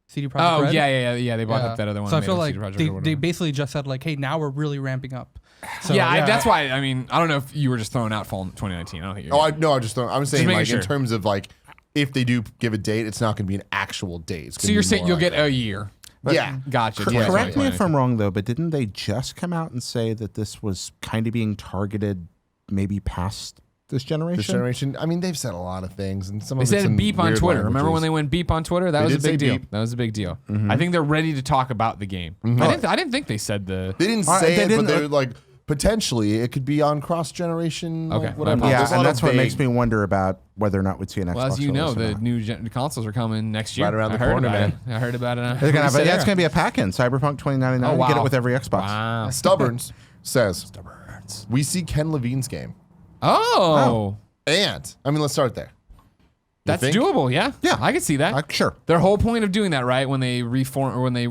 CD Projekt Oh Red? yeah. They bought up that other one. So I made feel it like CD Projekt or they whatever. basically just said like, hey, now we're really ramping up. So, That's why. I mean, I don't know if you were just throwing out fall 2019. I don't think. You're I'm saying making like sure. in terms of like if they do give a date, it's not going to be an actual date. It's So gonna you're be saying more you'll like get a year. yeah. Gotcha. Yeah, Correct me right. if I'm wrong, though, but didn't they just come out and say that this was kind of being targeted maybe past this generation? This generation. I mean, they've said a lot of things, and some They of said it's in beep on weird Twitter. Remember when languages. they went beep on Twitter? That They was a did say big deal. beep. That was a big deal. I think they're ready to talk about the game. I didn't think they said the. They didn't All right, say they it, didn't- but they're like potentially it could be on cross generation. Okay, Like, whatever. my Yeah, There's a lot and of that's what makes vague- me wonder about whether or not we'd see an Xbox. Well, as you know, release or the not. new consoles are coming next year. Right around I the heard corner, about man. it. I heard about it. They're gonna have, it's going to be a pack-in, Cyberpunk 2099. Oh, You get wow. it with every Xbox. Wow. Stubborns says we see Ken Levine's game, Oh, and I mean let's start there. that's think? doable. Yeah. Yeah. I could see that. Sure. Their whole point of doing that, right? When they reform or when they,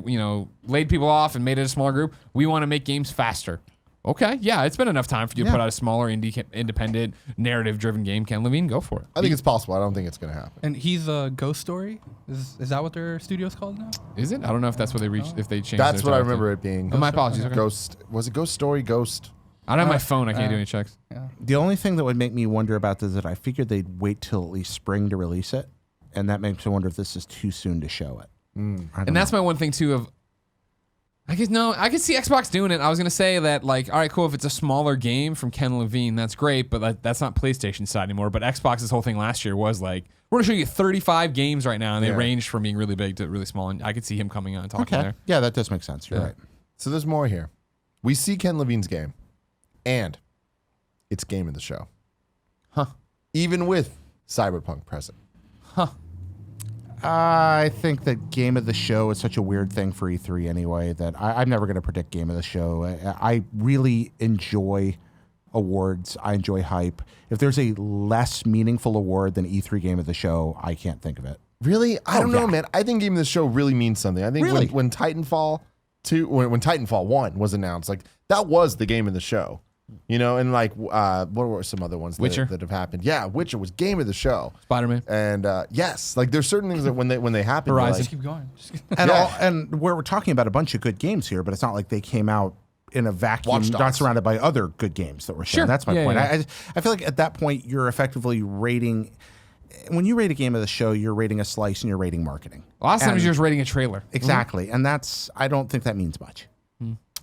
laid people off and made it a smaller group, we want to make games faster. Okay, yeah, it's been enough time for you to Yeah. put out a smaller, independent, narrative-driven game. Ken Levine, go for it. I think it's possible. I don't think it's going to happen. And he's a Ghost Story. Is that what their studio's called now? Is it? I don't know if that's what they reached. If they changed. That's their what I title to. remember it being. Oh, my apologies. Okay. Ghost was it Ghost Story? Ghost. I don't have my phone. I can't do any checks. Yeah. The only thing that would make me wonder about this is that I figured they'd wait till at least spring to release it, and that makes me wonder if this is too soon to show it. I don't And that's my one thing too. Of I guess no, I could see Xbox doing it. I was gonna say that all right, cool. If it's a smaller game from Ken Levine, that's great. But that's not PlayStation side anymore. But Xbox's whole thing last year was like, we're gonna show you 35 games right now, and they Yeah. ranged from being really big to really small. And I could see him coming out and talking okay. there. Yeah, that does make sense. You're Yeah. right. So there's more here. We see Ken Levine's game, and it's game of the show. Huh. Even with Cyberpunk present. I think that game of the show is such a weird thing for E3 anyway that I'm never going to predict game of the show. I really enjoy awards. I enjoy hype. If there's a less meaningful award than E3 game of the show, I can't think of it. Really? I don't know, yeah. man. I think game of the show really means something. I think Really? when Titanfall 2, when Titanfall 1 was announced, like that was the game of the show. You know, and like what were some other ones Witcher? that have happened? Yeah, Witcher was game of the show. Spider-Man. And yes, like there's certain things that when they happen, Horizon. like, Just keep going. And we're talking about a bunch of good games here, but it's not like they came out in a vacuum, Watch Dogs. not surrounded by other good games that were shown. Sure. That's my Yeah, point. yeah. I feel like at that point you're effectively rating. When you rate a game of the show, you're rating a slice and you're rating marketing. A lot of times And- you're just rating a trailer. Exactly, and I don't think that means much.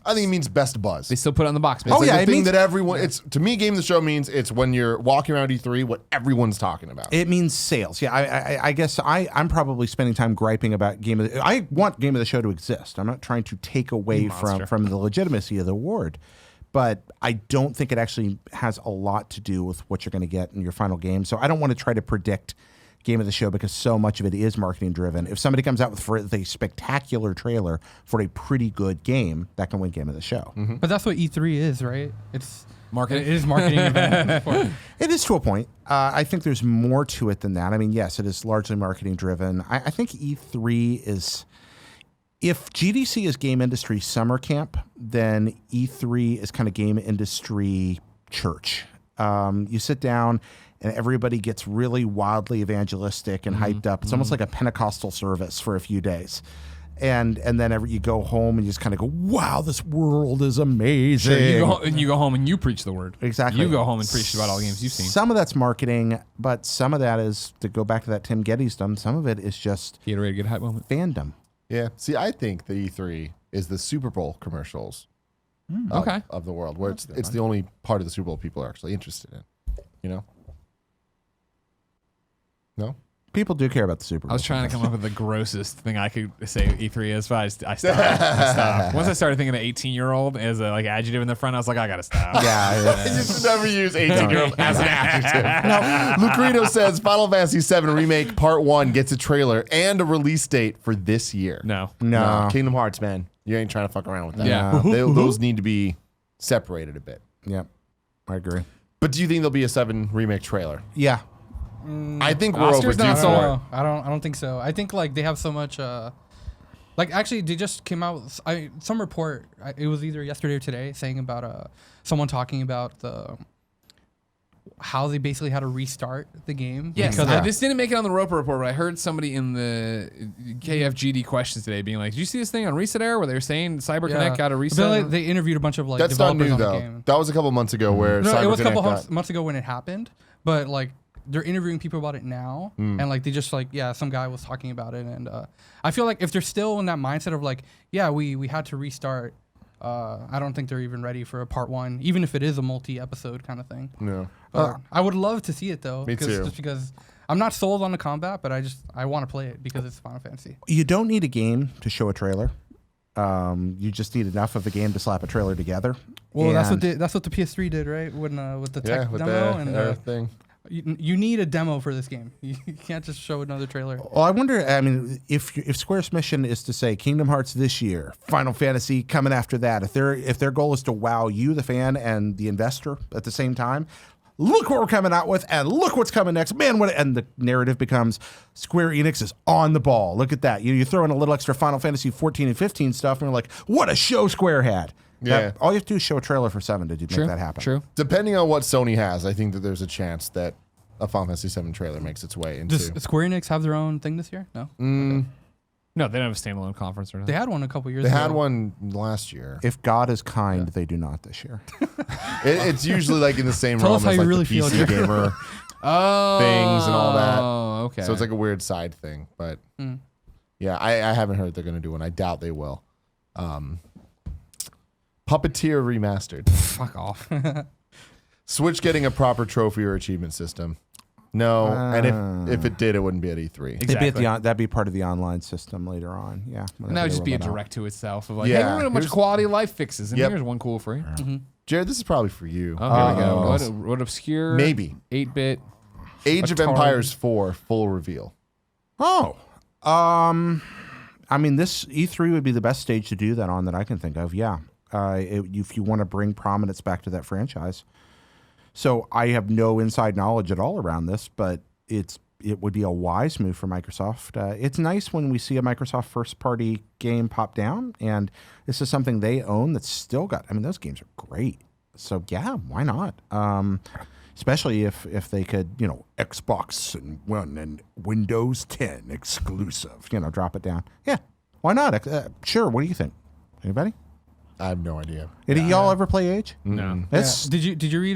I think it means best buzz. They still put it on the box. It's like yeah, the it thing means- that everyone. It's to me, game of the show means it's when you're walking around E3, what everyone's talking about. It means sales. Yeah, I guess I'm probably spending time griping about game of the. I want game of the show to exist. I'm not trying to take away from the legitimacy of the award, but I don't think it actually has a lot to do with what you're going to get in your final game. So I don't want to try to predict game of the show because so much of it is marketing driven. If somebody comes out with a spectacular trailer for a pretty good game, that can win game of the show. But that's what E3 is, right? It's Marketing. It is marketing event. It is to a point. I think there's more to it than that. I mean, yes, it is largely marketing driven. I think E3 is. If GDC is game industry summer camp, then E3 is kind of game industry church. You sit down and everybody gets really wildly evangelistic and hyped up. It's almost like a Pentecostal service for a few days. And then you go home and you just kind of go, wow, this world is amazing. Sure, you go home and you preach the word. Exactly. You go home and preach about all the games you've seen. Some of that's marketing, but some of that is, to go back to that Tim Gettys stuff, some of it is just Gatorade, get a hype moment. fandom. Yeah. See, I think the E3 is the Super Bowl commercials Okay. of the world, where it's the only part of the Super Bowl people are actually interested in. You know? No? People do care about the Super Bowl. I was trying to come up with the grossest thing I could say E3 is, but I stopped. I stopped. Once I started thinking of 18-year-old as a adjective in the front, I was like, I gotta stop. Yeah. I just never use 18-year-old as an adjective. Now, Lucrito says Final Fantasy VII Remake Part 1 gets a trailer and a release date for this year. No. No. Kingdom Hearts, man. You ain't trying to fuck around with that. Yeah. Those need to be separated a bit. Yep. I agree. But do you think there'll be a 7 remake trailer? Yeah. I think we're Oscar's overdue not for sold. it. No, I don't think so. I think like they have so much actually they just came out with, some report, it was either yesterday or today, saying about someone talking about how they basically had to restart the game. Yes, Yeah. this didn't make it on the Roper Report, but I heard somebody in the KFGD questions today being like, did you see this thing on Reset Air where they were saying CyberConnect got a But, reset? like, they interviewed a bunch of like That's not developers new, on the though. game. That was a couple months ago where No, it was a couple CyberConnect months ago when it happened, but like they're interviewing people about it now, and like they just some guy was talking about it, and I feel like if they're still in that mindset of like, yeah, we had to restart, I don't think they're even ready for a part 1, even if it is a multi-episode kind of thing. No. But I would love to see it though, Me too. just because I'm not sold on the combat, but I want to play it because it's Final Fantasy. You don't need a game to show a trailer. You just need enough of a game to slap a trailer together. Well, that's And- what the PS3 did, right? When with the Yeah, tech with demo the and everything. you need a demo for this game. You can't just show another trailer. Well, I wonder. I mean, if Square's mission is to say Kingdom Hearts this year, Final Fantasy coming after that, if their goal is to wow you, the fan, and the investor at the same time, look what we're coming out with, and look what's coming next, man! And the narrative becomes Square Enix is on the ball. Look at that. You throw in a little extra Final Fantasy 14 and 15 stuff, and you're like, what a show Square had. Yeah. All you have to do is show a trailer for 7 to make that happen. True. Depending on what Sony has, I think that there's a chance that a Final Fantasy VII trailer makes its way into. Does Square Enix have their own thing this year? No, No, they don't have a standalone conference or they anything. had one a couple years They ago. had one last year. If God is kind, they do not this year. It's usually like in the same Tell realm us how as you like really the feel, PC Jared. gamer Oh, things and all that. Oh, okay. So it's like a weird side thing. But yeah, I haven't heard they're going to do one. I doubt they will. Puppeteer remastered. fuck off. Switch getting a proper trophy or achievement system. No, and if it did, it wouldn't be at E3. Exactly. That'd be part of the online system later on. Yeah. And that would just be a direct to itself of like, Yeah, hey, we're doing a bunch here's- of quality of life fixes, and Yep. here's one cool for you. Jared, this is probably for you. Oh, here we go. What obscure? Maybe. 8-bit. Age of Atari. Empires 4 full reveal. Oh. I mean, this E3 would be the best stage to do that on that I can think of. Yeah. If you want to bring prominence back to that franchise. So I have no inside knowledge at all around this, but it's it would be a wise move for Microsoft. It's nice when we see a Microsoft first-party game pop down, and this is something they own that's still got. I mean, those games are great. So yeah, why not? Especially if they could, Xbox One and Windows 10 exclusive, drop it down. Yeah, why not? Sure. What do you think? Anybody? I have no idea. Did y'all ever play Age? No. It's, Did you read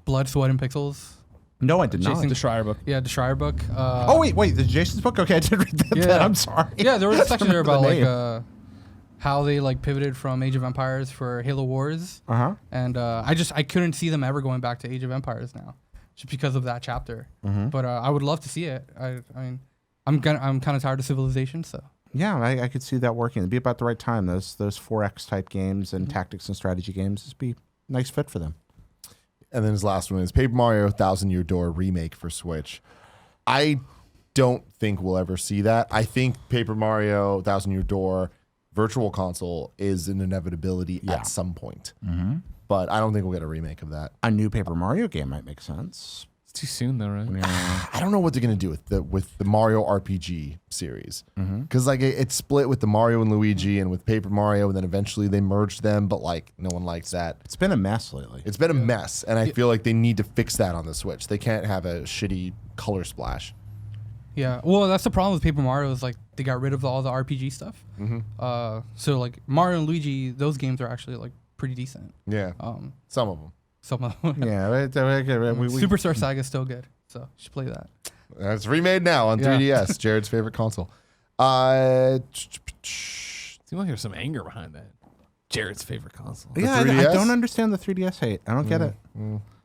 Blood, Sweat, and Pixels? No, I did not. The Schreier book. Yeah, the Schreier book. Oh wait, the Jason's book. Okay, I did read that. Yeah. I'm sorry. Yeah, there was a section there about The like name. how they like pivoted from Age of Empires for Halo Wars, and I couldn't see them ever going back to Age of Empires now, just because of that chapter. But I would love to see it. I mean, I'm kind of tired of Civilization, so. Yeah, I could see that working. It'd be about the right time. Those 4X type games and tactics and strategy games would be a nice fit for them. And then his last one is Paper Mario 1,000 Year Door remake for Switch. I don't think we'll ever see that. I think Paper Mario 1,000 Year Door Virtual Console is an inevitability at some point. But I don't think we'll get a remake of that. A new Paper Mario game might make sense. It's too soon though, right? I don't know what they're gonna do with the Mario RPG series, because like it's split with the Mario and Luigi and with Paper Mario, and then eventually they merged them, but like no one likes that. It's been a mess lately. It's been a mess, and I feel like they need to fix that on the Switch. They can't have a shitty color splash. Yeah, well, that's the problem with Paper Mario is like they got rid of all the RPG stuff. So like Mario and Luigi, those games are actually like pretty decent. Yeah, some of them. Some of them. Yeah, Superstar Saga is still good, so you should play that. It's remade now on Yeah. 3DS. Jared's favorite console. Seems like there's some anger behind that. Jared's favorite console. yeah. I 3DS? don't understand the 3DS hate. I don't get it.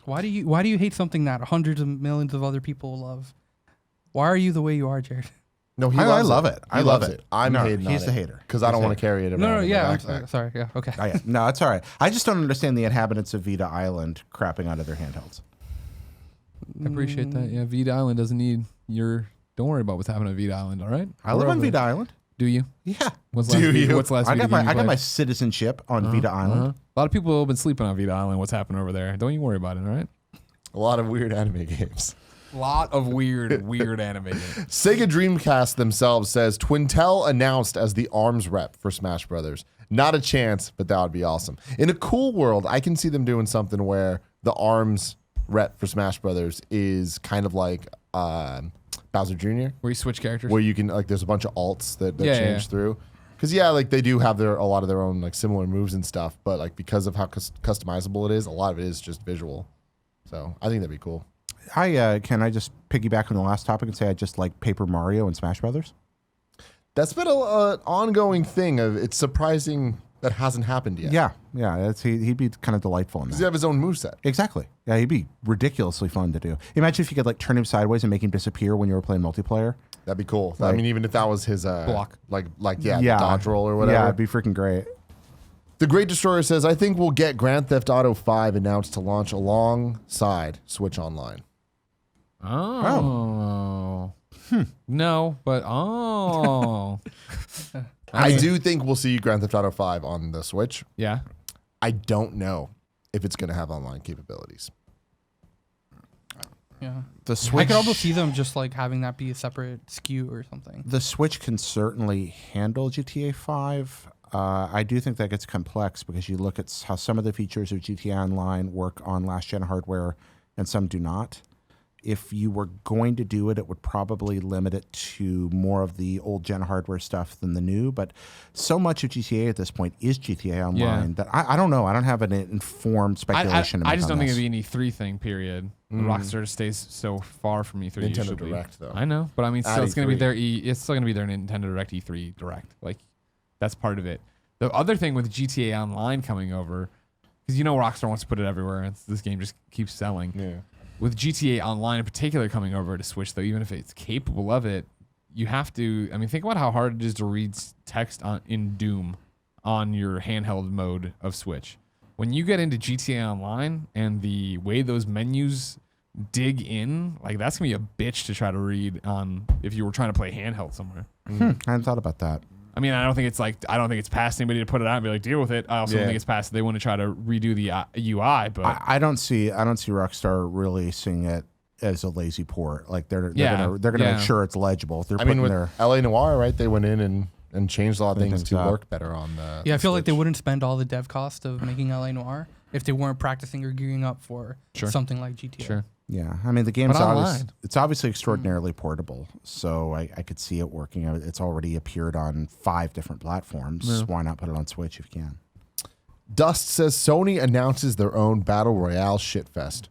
Why do you hate something that hundreds of millions of other people love? Why are you the way you are, Jared? No, he I loves love it. it. He I love loves it. I'm No, hating he's on the it hater. because I He's don't the want to carry it around. No, in yeah, my I'm backpack. sorry. Yeah, okay. Oh, yeah. No, it's all right. I just don't understand the inhabitants of Vita Island crapping out of their handhelds. I appreciate that. Yeah, Vita Island doesn't need your. Don't worry about what's happening at Vita Island. All right. I live on Vita Island. Do you? Yeah. What's Do last Vita- you? What's last I Vita got game you my played? citizenship on Vita Island. A lot of people have been sleeping on Vita Island. What's happening over there? Don't you worry about it. All right. A lot of weird anime games. A lot of weird anime games. Sega Dreamcast themselves says Twintel announced as the ARMS rep for Smash Brothers. Not a chance, but that would be awesome. In a cool world, I can see them doing something where the ARMS rep for Smash Brothers is kind of like Bowser Jr., Where you switch characters. where you can like there's a bunch of alts that Yeah, change yeah. through. Because like they do have a lot of their own like similar moves and stuff, but like because of how customizable it is, a lot of it is just visual. So I think that'd be cool. Can I just piggyback on the last topic and say I just like Paper Mario and Smash Brothers? That's been an ongoing thing. It's surprising that hasn't happened yet. Yeah. He'd be kind of delightful in Does that. he have his own moveset? Exactly. Yeah, he'd be ridiculously fun to do. Imagine if you could like turn him sideways and make him disappear when you were playing multiplayer. That'd be cool. I Like- mean, even if that was his Block. the dodge roll or whatever. Yeah, it'd be freaking great. The Great Destroyer says, I think we'll get Grand Theft Auto 5 announced to launch alongside Switch Online. Oh. No, but I do think we'll see Grand Theft Auto 5 on the Switch. yeah. I don't know if it's going to have online capabilities. Yeah. The I Switch. could almost see them just like having that be a separate SKU or something. The Switch can certainly handle GTA 5. I do think that gets complex because you look at how some of the features of GTA Online work on last-gen hardware and some do not. If you were going to do it, it would probably limit it to more of the old-gen hardware stuff than the new. But so much of GTA at this point is GTA Online that I don't know. I don't have an informed speculation. I just don't think it'd be an E3 thing, period. Rockstar stays so far from E3 Nintendo usually. Direct, though. I know, but I mean, At still, it's going to be E3. it's still going to be their Nintendo Direct E3 Direct. Like, that's part of it. The other thing with GTA Online coming over, because Rockstar wants to put it everywhere, and this game just keeps selling. Yeah. With GTA Online in particular coming over to Switch, though, even if it's capable of it, you have to. I mean, think about how hard it is to read text in Doom on your handheld mode of Switch. When you get into GTA Online and the way those menus dig in, like that's gonna be a bitch to try to read on if you were trying to play handheld somewhere. I hadn't thought about that. I mean, I don't think it's past anybody to put it out and be like, deal with it. I also don't think it's past. They want to try to redo the UI, but I don't see Rockstar releasing it as a lazy port. Like they're Yeah, gonna yeah. make sure it's legible. If they're I mean, putting with their LA Noire, right? They went in and changed a lot of Cleaned things things to up. work better on the. Yeah, I feel like they Switch. wouldn't spend all the dev cost of making LA Noire if they weren't practicing or gearing up for Sure. something like GTA. Sure. yeah. I mean, the game's But obviously online. it's obviously extraordinarily portable, so I could see it working. It's already appeared on 5 different platforms. Yeah. Why not put it on Switch if you can? Dust says Sony announces their own battle royale shitfest.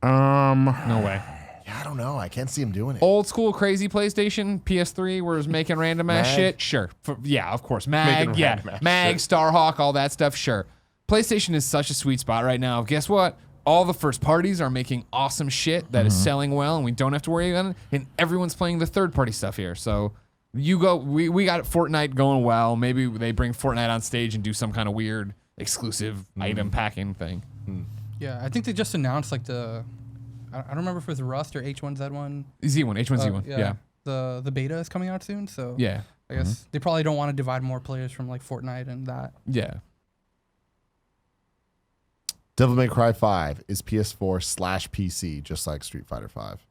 No way. Yeah, I don't know. I can't see him doing it. Old school crazy PlayStation, PS3, where it was making random ass Mag? shit. Sure. Yeah, of course. Mag, Making yeah. random ass Mag, shit. Starhawk, all that stuff. Sure. PlayStation is such a sweet spot right now. Guess what? All the first parties are making awesome shit that is selling well, and we don't have to worry about it. And everyone's playing the third party stuff here. So you go. We got Fortnite going well. Maybe they bring Fortnite on stage and do some kind of weird exclusive item packing thing. Yeah, I think they just announced like I don't remember if it was Rust or H1Z1. Z1, H1Z1. Yeah. The beta is coming out soon, so Yeah. I guess they probably don't want to divide more players from like Fortnite and that. Yeah. Devil May Cry 5 is PS4/PC, just like Street Fighter 5.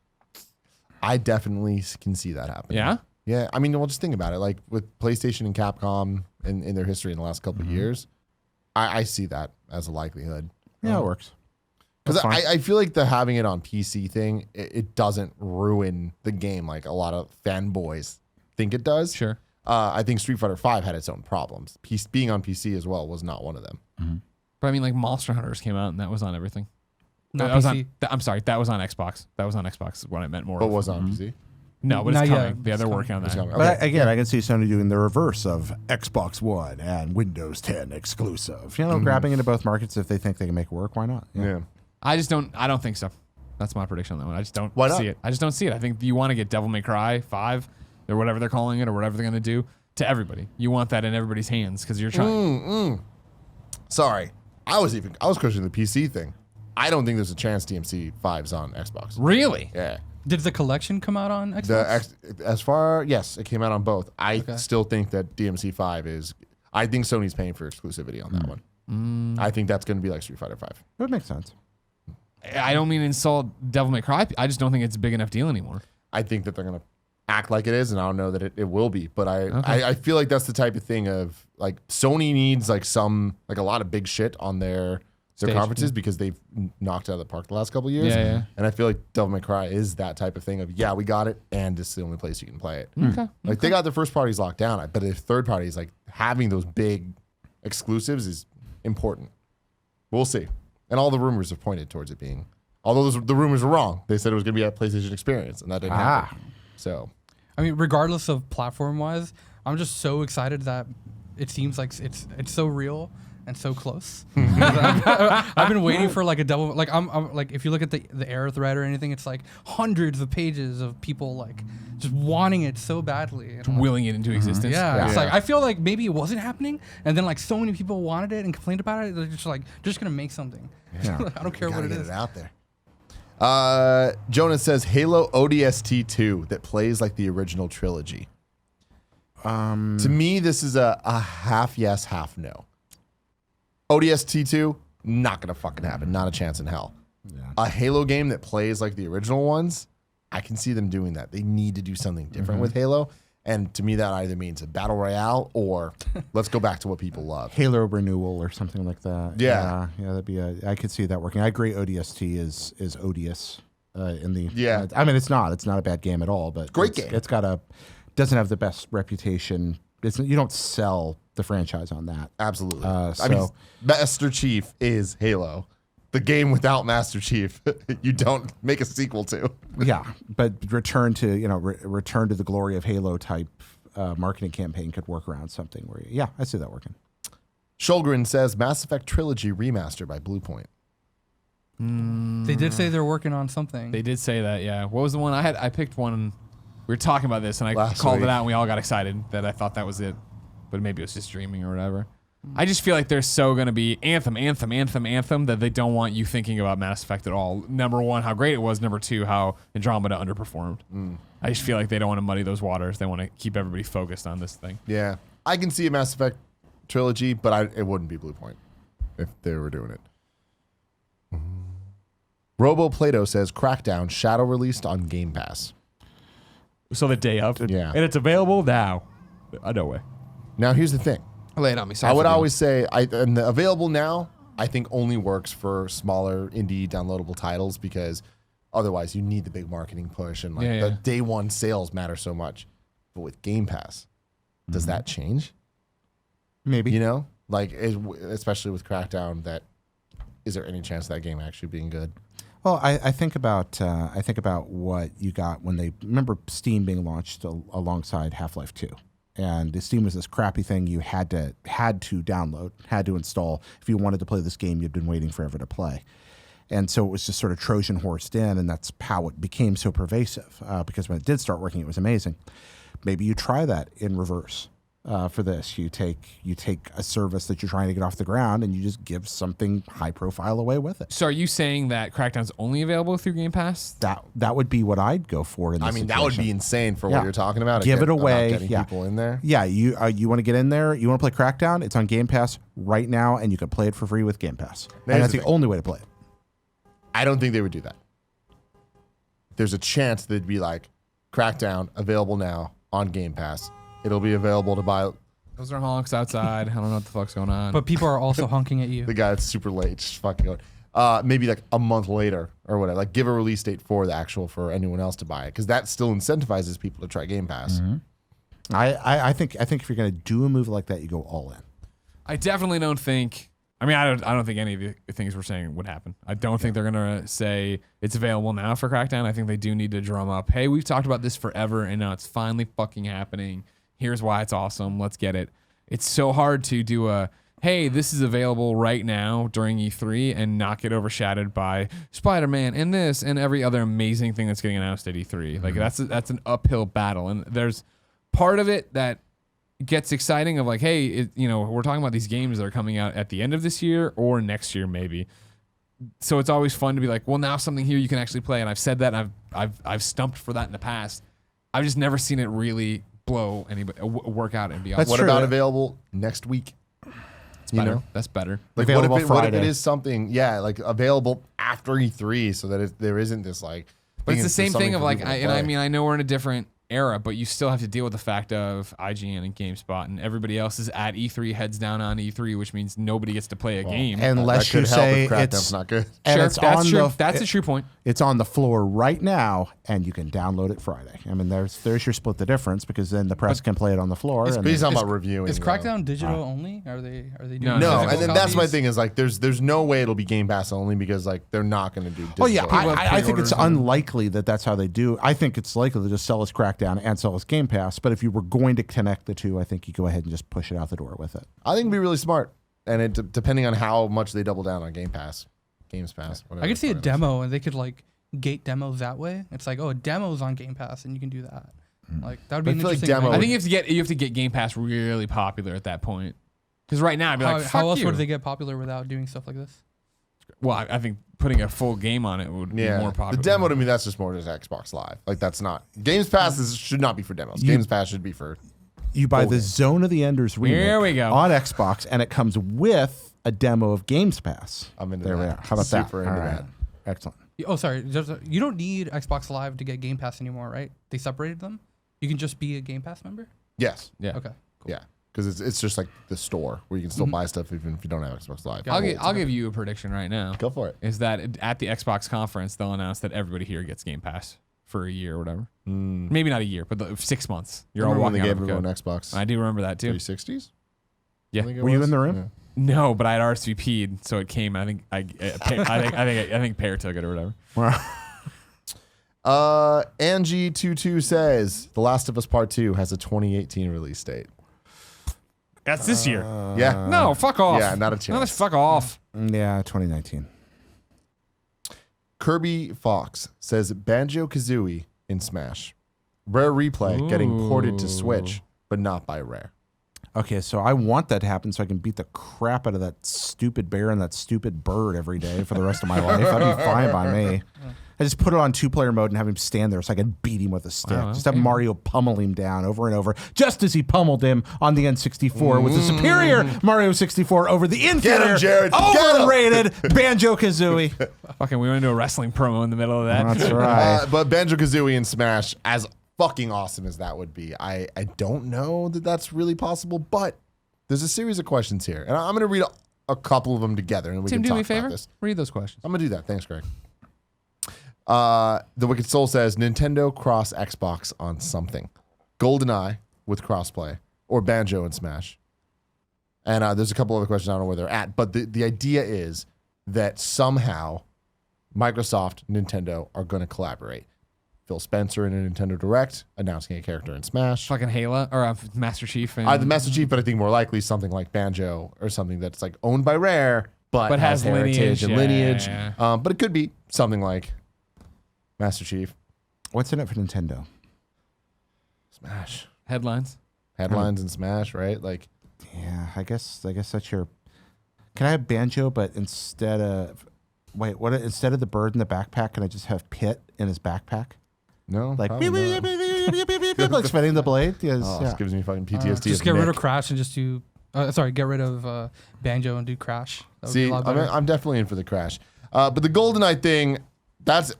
I definitely can see that happening. Yeah? Yeah. I mean, well, just think about it. Like with PlayStation and Capcom in their history in the last couple of years, I see that as a likelihood. Yeah, it works. Because That's fine. I feel like the having it on PC thing, it doesn't ruin the game like a lot of fanboys think it does. Sure. I think Street Fighter 5 had its own problems. Being on PC as well was not one of them. But I mean, like Monster Hunters came out and that was on everything. Not That was PC. I'm sorry, that was on Xbox. That was on Xbox is what I meant more. But of. was on PC. No, but Not it's yet. coming. Yeah, It's they're coming. working on It's that. coming. But Okay. again, I can see Sony doing the reverse of Xbox One and Windows 10 exclusive. You know, grabbing into both markets if they think they can make it work. Why not? Yeah. I don't think so. That's my prediction on that one. I just don't Why not? see it. I just don't see it. I think you want to get Devil May Cry 5 or whatever they're calling it or whatever they're going to do to everybody. You want that in everybody's hands because you're trying. Sorry. I was questioning the PC thing. I don't think there's a chance DMC 5's on Xbox. Really? Yeah. Did the collection come out on Xbox? Yes, it came out on both. I still think that DMC 5 is. I think Sony's paying for exclusivity on that one. I think that's going to be like Street Fighter 5. It would make sense. I don't mean to insult Devil May Cry. I just don't think it's a big enough deal anymore. I think that they're going to act like it is, and I don't know that it will be. But I feel like that's the type of thing of like Sony needs like a lot of big shit on their Stage, conferences because they've knocked it out of the park the last couple of years. Yeah, yeah. And I feel like Devil May Cry is that type of thing of we got it, and this is the only place you can play it. Okay. Like they got their first parties locked down, but if third parties like having those big exclusives is important. We'll see. And all the rumors have pointed towards it being. Although the rumors were wrong, they said it was going to be a PlayStation experience, and that didn't happen. So I mean, regardless of platform-wise, I'm just so excited that it seems like it's so real and so close. I've been waiting for like a double. Like I'm like if you look at the air thread or anything, it's like hundreds of pages of people like just wanting it so badly. And I'm like, Willing it into existence. yeah, it's Yeah. like I feel like maybe it wasn't happening, and then like so many people wanted it and complained about it. They're just gonna make something. Yeah. I don't care what gotta it get is. it out there. Jonas says Halo ODST 2 that plays like the original trilogy. To me, this is a half yes, half no. ODST 2, not gonna fucking happen. Not a chance in hell. Yeah. A Halo game that plays like the original ones, I can see them doing that. They need to do something different with Halo. And to me, that either means a battle royale or let's go back to what people love. Halo renewal or something like that. Yeah. Yeah, that'd be I could see that working. I agree ODST is odious in the Yeah. I mean it's not a bad game at all, but Great game. It's got doesn't have the best reputation. You don't sell the franchise on that. Absolutely. So- I mean, Master Chief is Halo. The game without Master Chief, you don't make a sequel to. Yeah, but return to the glory of Halo type marketing campaign could work around something where I see that working. Shulgren says Mass Effect Trilogy remaster by Bluepoint. They did say they're working on something. They did say that, yeah. What was the one? I picked one. We were talking about this, and I Last called week. it out, and we all got excited that I thought that was it. But maybe it was just dreaming or whatever. I just feel like they're so going to be Anthem that they don't want you thinking about Mass Effect at all. Number one, how great it was. Number two, how Andromeda underperformed. I just feel like they don't want to muddy those waters. They want to keep everybody focused on this thing. Yeah. I can see a Mass Effect Trilogy, but it wouldn't be Bluepoint if they were doing it. Robo Plato says Crackdown Shadow released on Game Pass. So the day of. Yeah. And it's available now. No way. Now here's the thing. Lay it on me. Sorry I would for the- always say, and the available now, I think only works for smaller indie downloadable titles because otherwise you need the big marketing push and like the day one sales matter so much. But with Game Pass, does that change? Maybe. You know, like especially with Crackdown, is there any chance of that game actually being good? Well, I think about what you got when they remember Steam being launched alongside Half-Life 2. And the Steam was this crappy thing you had to download, had to install if you wanted to play this game you'd been waiting forever to play. And so it was just sort of Trojan horsed in, and that's how it became so pervasive. Because when it did start working, it was amazing. Maybe you try that in reverse for this. You take a service that you're trying to get off the ground, and you just give something high profile away with it. So are you saying that Crackdown's only available through Game Pass? That would be what I'd go for in this situation. That would be insane for Yeah. what you're talking about. Give it away. Getting Yeah. people in there. Yeah, you want to get in there. You want to play Crackdown? It's on Game Pass right now, and you can play it for free with Game Pass. Here's And that's the the thing. only way to play it. I don't think they would do that. There's a chance they'd be like, Crackdown available now on Game Pass. It'll be available to buy. Those are honks outside. I don't know what the fuck's going on. But people are also honking at you. The guy that's super late, just fucking going. Maybe like a month later or whatever. Like give a release date for for anyone else to buy it because that still incentivizes people to try Game Pass. I think if you're going to do a move like that, you go all in. I definitely don't think. I mean, I don't think any of the things we're saying would happen. I don't think they're gonna say it's available now for Crackdown. I think they do need to drum up, hey, we've talked about this forever, and now it's finally fucking happening. Here's why it's awesome. Let's get it. It's so hard to do a, hey, this is available right now during E3 and not get overshadowed by Spider-Man and this and every other amazing thing that's getting announced at E3. Like that's an uphill battle, and there's part of it that gets exciting of like, hey, we're talking about these games that are coming out at the end of this year or next year maybe. So it's always fun to be like, well, now something here you can actually play. And I've said that, and I've stumped for that in the past. I've just never seen it really blow anybody work out and be awesome. That's What true. about available next week? That's better. Like Available what if Friday. it is something, like available after E3 so that there isn't this like. But it's the same thing of like, I I know we're in a different era, but you still have to deal with the fact of IGN and GameSpot and everybody else is at E3, heads down on E3, which means nobody gets to play a game. Unless you say it's not good. and Sure, it's that's on true. the That's a true point. It's on the floor right now, and you can download it Friday. I mean, there's your split the difference because then the press can play it on the floor. But he's talking about reviewing. Is though. Crackdown digital only? Are they doing No, No, physical and then that's my copies? thing is like there's no way it'll be Game Pass only because like they're not going to do. Digital. Oh yeah, People have I think it's pre-orders and- unlikely that that's how they do. I think it's likely to just sell us Crackdown and sell us Game Pass. But if you were going to connect the two, I think you go ahead and just push it out the door with it. I think it'd be really smart, and it depending on how much they double down on Games Pass. I could see a demo and they could like gate demos that way. It's like, oh, a demo's on Game Pass and you can do that. Like that would be I an feel like interesting. demo- I think you have to get Game Pass really popular at that point. Because right now I'd be like, fuck how else you. would they get popular without doing stuff like this? Well, I think putting a full game on it would be more popular. The demo to me, that's just more just Xbox Live. Like that's not Games Pass should not be for demos. Games Pass should be for. You buy Full the game. Zone of the Enders remake Here we go. on Xbox, and it comes with a demo of Games Pass. I'm into there that. we are. How about that? Super into All right. that. Excellent. Oh, sorry. You don't need Xbox Live to get Game Pass anymore, right? They separated them. You can just be a Game Pass member. Yes. Yeah. Okay. Yeah. Because it's just like the store where you can still buy stuff even if you don't have Xbox Live. I'll give you a prediction right now. Go for it. Is that at the Xbox conference they'll announce that everybody here gets Game Pass for a year or whatever. Maybe not a year, but 6 months. You're all Remember when walking they out gave of everyone code. Xbox I do remember that too. 360s? Yeah. I think it Were you was. in the room? No, but I had RSVP'd, so it came. And I think Pear took it or whatever. Angie22 says The Last of Us Part 2 has a 2018 release date. That's this year. Yeah. No, fuck off. Yeah, not a No, chance. that's fuck off. Yeah, 2019. Kirby Fox says Banjo Kazooie in Smash. Rare Replay getting ported to Switch, but not by Rare. Okay, so I want that to happen so I can beat the crap out of that stupid bear and that stupid bird every day for the rest of my life. That'd be fine by me. I just put it on 2-player mode and have him stand there so I can beat him with a stick. Wow, just have Mario pummel him down over and over, just as he pummeled him on the N64 with the superior Mario 64 over the inferior, Jared. Get him. overrated Banjo-Kazooie. Fucking, we went into a wrestling promo in the middle of that. That's right. But Banjo-Kazooie and Smash, as fucking awesome as that would be, I don't know that that's really possible, but there's a series of questions here. And I'm going to read a couple of them together and we Tim, can do talk me a favor. about this. Read those questions. I'm going to do that. Thanks, Greg. The Wicked Soul says Nintendo cross Xbox on something. GoldenEye with crossplay or Banjo and Smash. And there's a couple other questions. I don't know where they're at. But the idea is that somehow Microsoft, Nintendo are going to collaborate. Phil Spencer in a Nintendo Direct announcing a character in Smash. Fucking Halo or Master Chief. And, The Master Chief, but I think more likely something like Banjo or something that's like owned by Rare, but has heritage and lineage. Yeah. But it could be something like Master Chief. What's in it for Nintendo? Smash. Headlines. Headlines and Smash, right? Like, Yeah, I guess that's your. Can I have Banjo, but instead of instead of the bird in the backpack, can I just have Pit in his backpack? no, Like, probably not. like spinning the blade? Yes. Oh, yeah. this gives me fucking PTSD. Just of get rid Nick. of Crash and just do. Get rid of Banjo and do Crash. That would be See, a lot better. I'm definitely in for the Crash. But the GoldenEye thing,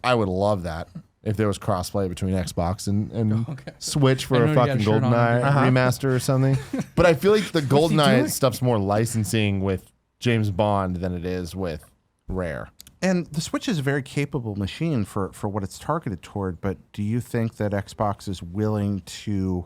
I would love that if there was crossplay between Xbox and Switch I for know a you got fucking a shirt on. GoldenEye remaster or something. But I feel like the doing? GoldenEye stuff's more licensing with James Bond than it is with Rare. And the Switch is a very capable machine for what it's targeted toward, but do you think that Xbox is willing to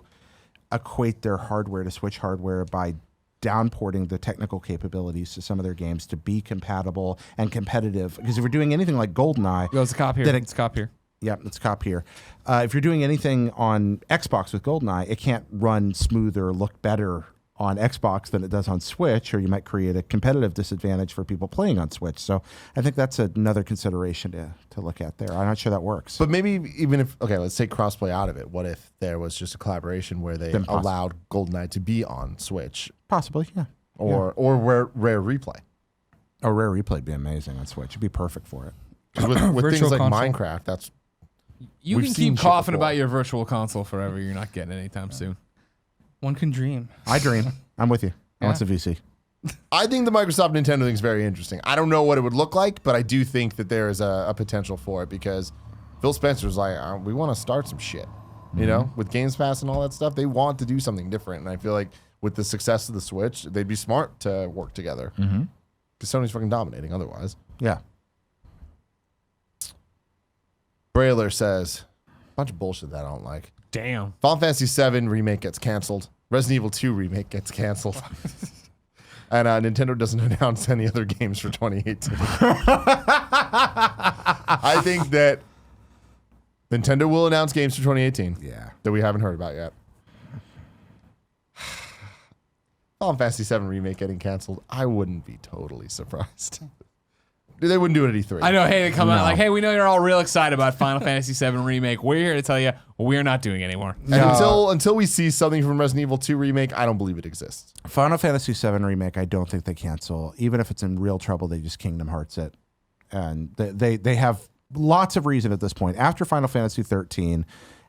equate their hardware to Switch hardware by downporting the technical capabilities to some of their games to be compatible and competitive? Because if we're doing anything like GoldenEye... Well, it's a cop here. then It's a cop here. Yeah, let's cop here. If you're doing anything on Xbox with GoldenEye, it can't run smoother, look better on Xbox than it does on Switch, or you might create a competitive disadvantage for people playing on Switch. So I think that's another consideration to look at there. I'm not sure that works. But maybe even if, okay, let's take crossplay out of it. What if there was just a collaboration where they Then allowed GoldenEye to be on Switch Possibly, yeah. or Rare Replay? A Rare Replay would be amazing on Switch. It'd be perfect for it. 'Cause with things Virtual like console. Minecraft, that's You We've can seen keep shit coughing before. about your virtual console forever. You're not getting it anytime soon. One can dream. I dream. I'm with you. I want some VC. I think the Microsoft Nintendo thing is very interesting. I don't know what it would look like, but I do think that there is a potential for it because Phil Spencer's like, we want to start some shit. You know, with Games Pass and all that stuff, they want to do something different. And I feel like with the success of the Switch, they'd be smart to work together. Because Sony's fucking dominating otherwise. Yeah. Brailer says, bunch of bullshit that I don't like. Damn. Final Fantasy VII Remake gets canceled. Resident Evil 2 Remake gets canceled. And Nintendo doesn't announce any other games for 2018. I think that Nintendo will announce games for 2018 Yeah. that we haven't heard about yet. Final Fantasy VII Remake getting canceled, I wouldn't be totally surprised. They wouldn't do it at E3. I know. Hey, they come out like, hey, we know you're all real excited about Final Fantasy VII Remake. We're here to tell you we're not doing it anymore. And until we see something from Resident Evil 2 Remake, I don't believe it exists. Final Fantasy VII Remake, I don't think they cancel. Even if it's in real trouble, they just Kingdom Hearts it. And they have lots of reason at this point. After Final Fantasy 13,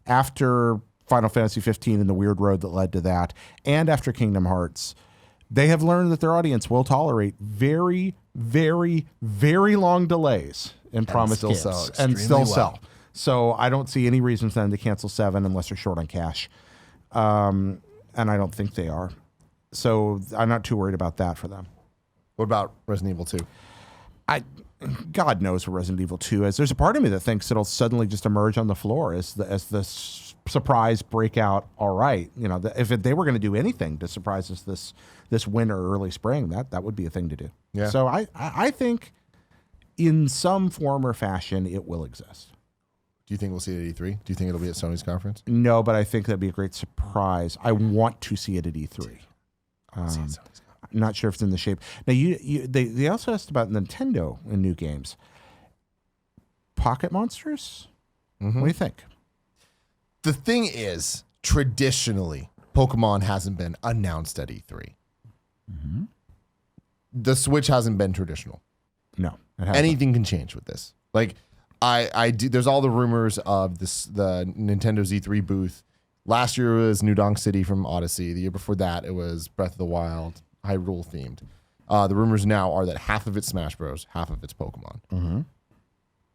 after Final Fantasy 15 and the weird road that led to that, and after Kingdom Hearts, they have learned that their audience will tolerate very, very, very long delays in promised still hits sell and extremely still well. sell. So I don't see any reason for them to cancel 7 unless they're short on cash. And I don't think they are. So I'm not too worried about that for them. What about Resident Evil 2? God knows what Resident Evil 2 is. There's a part of me that thinks it'll suddenly just emerge on the floor as the surprise breakout. All right, you know, if they were going to do anything to surprise us this winter or early spring, that would be a thing to do. Yeah. So I think in some form or fashion it will exist. Do you think we'll see it at E3? Do you think it'll be at Sony's conference? No, but I think that'd be a great surprise. I want to see it at E3. See it at Sony's conference. I'm not sure if it's in the shape. Now, they also asked about Nintendo in new games. Pocket Monsters? What do you think? The thing is, traditionally, Pokemon hasn't been announced at E3. The Switch hasn't been traditional. No, it hasn't. Anything can change with this. Like, I do. There's all the rumors of the Nintendo's E3 booth. Last year was New Donk City from Odyssey. The year before that, it was Breath of the Wild, Hyrule themed. The rumors now are that half of it's Smash Bros, half of it's Pokemon.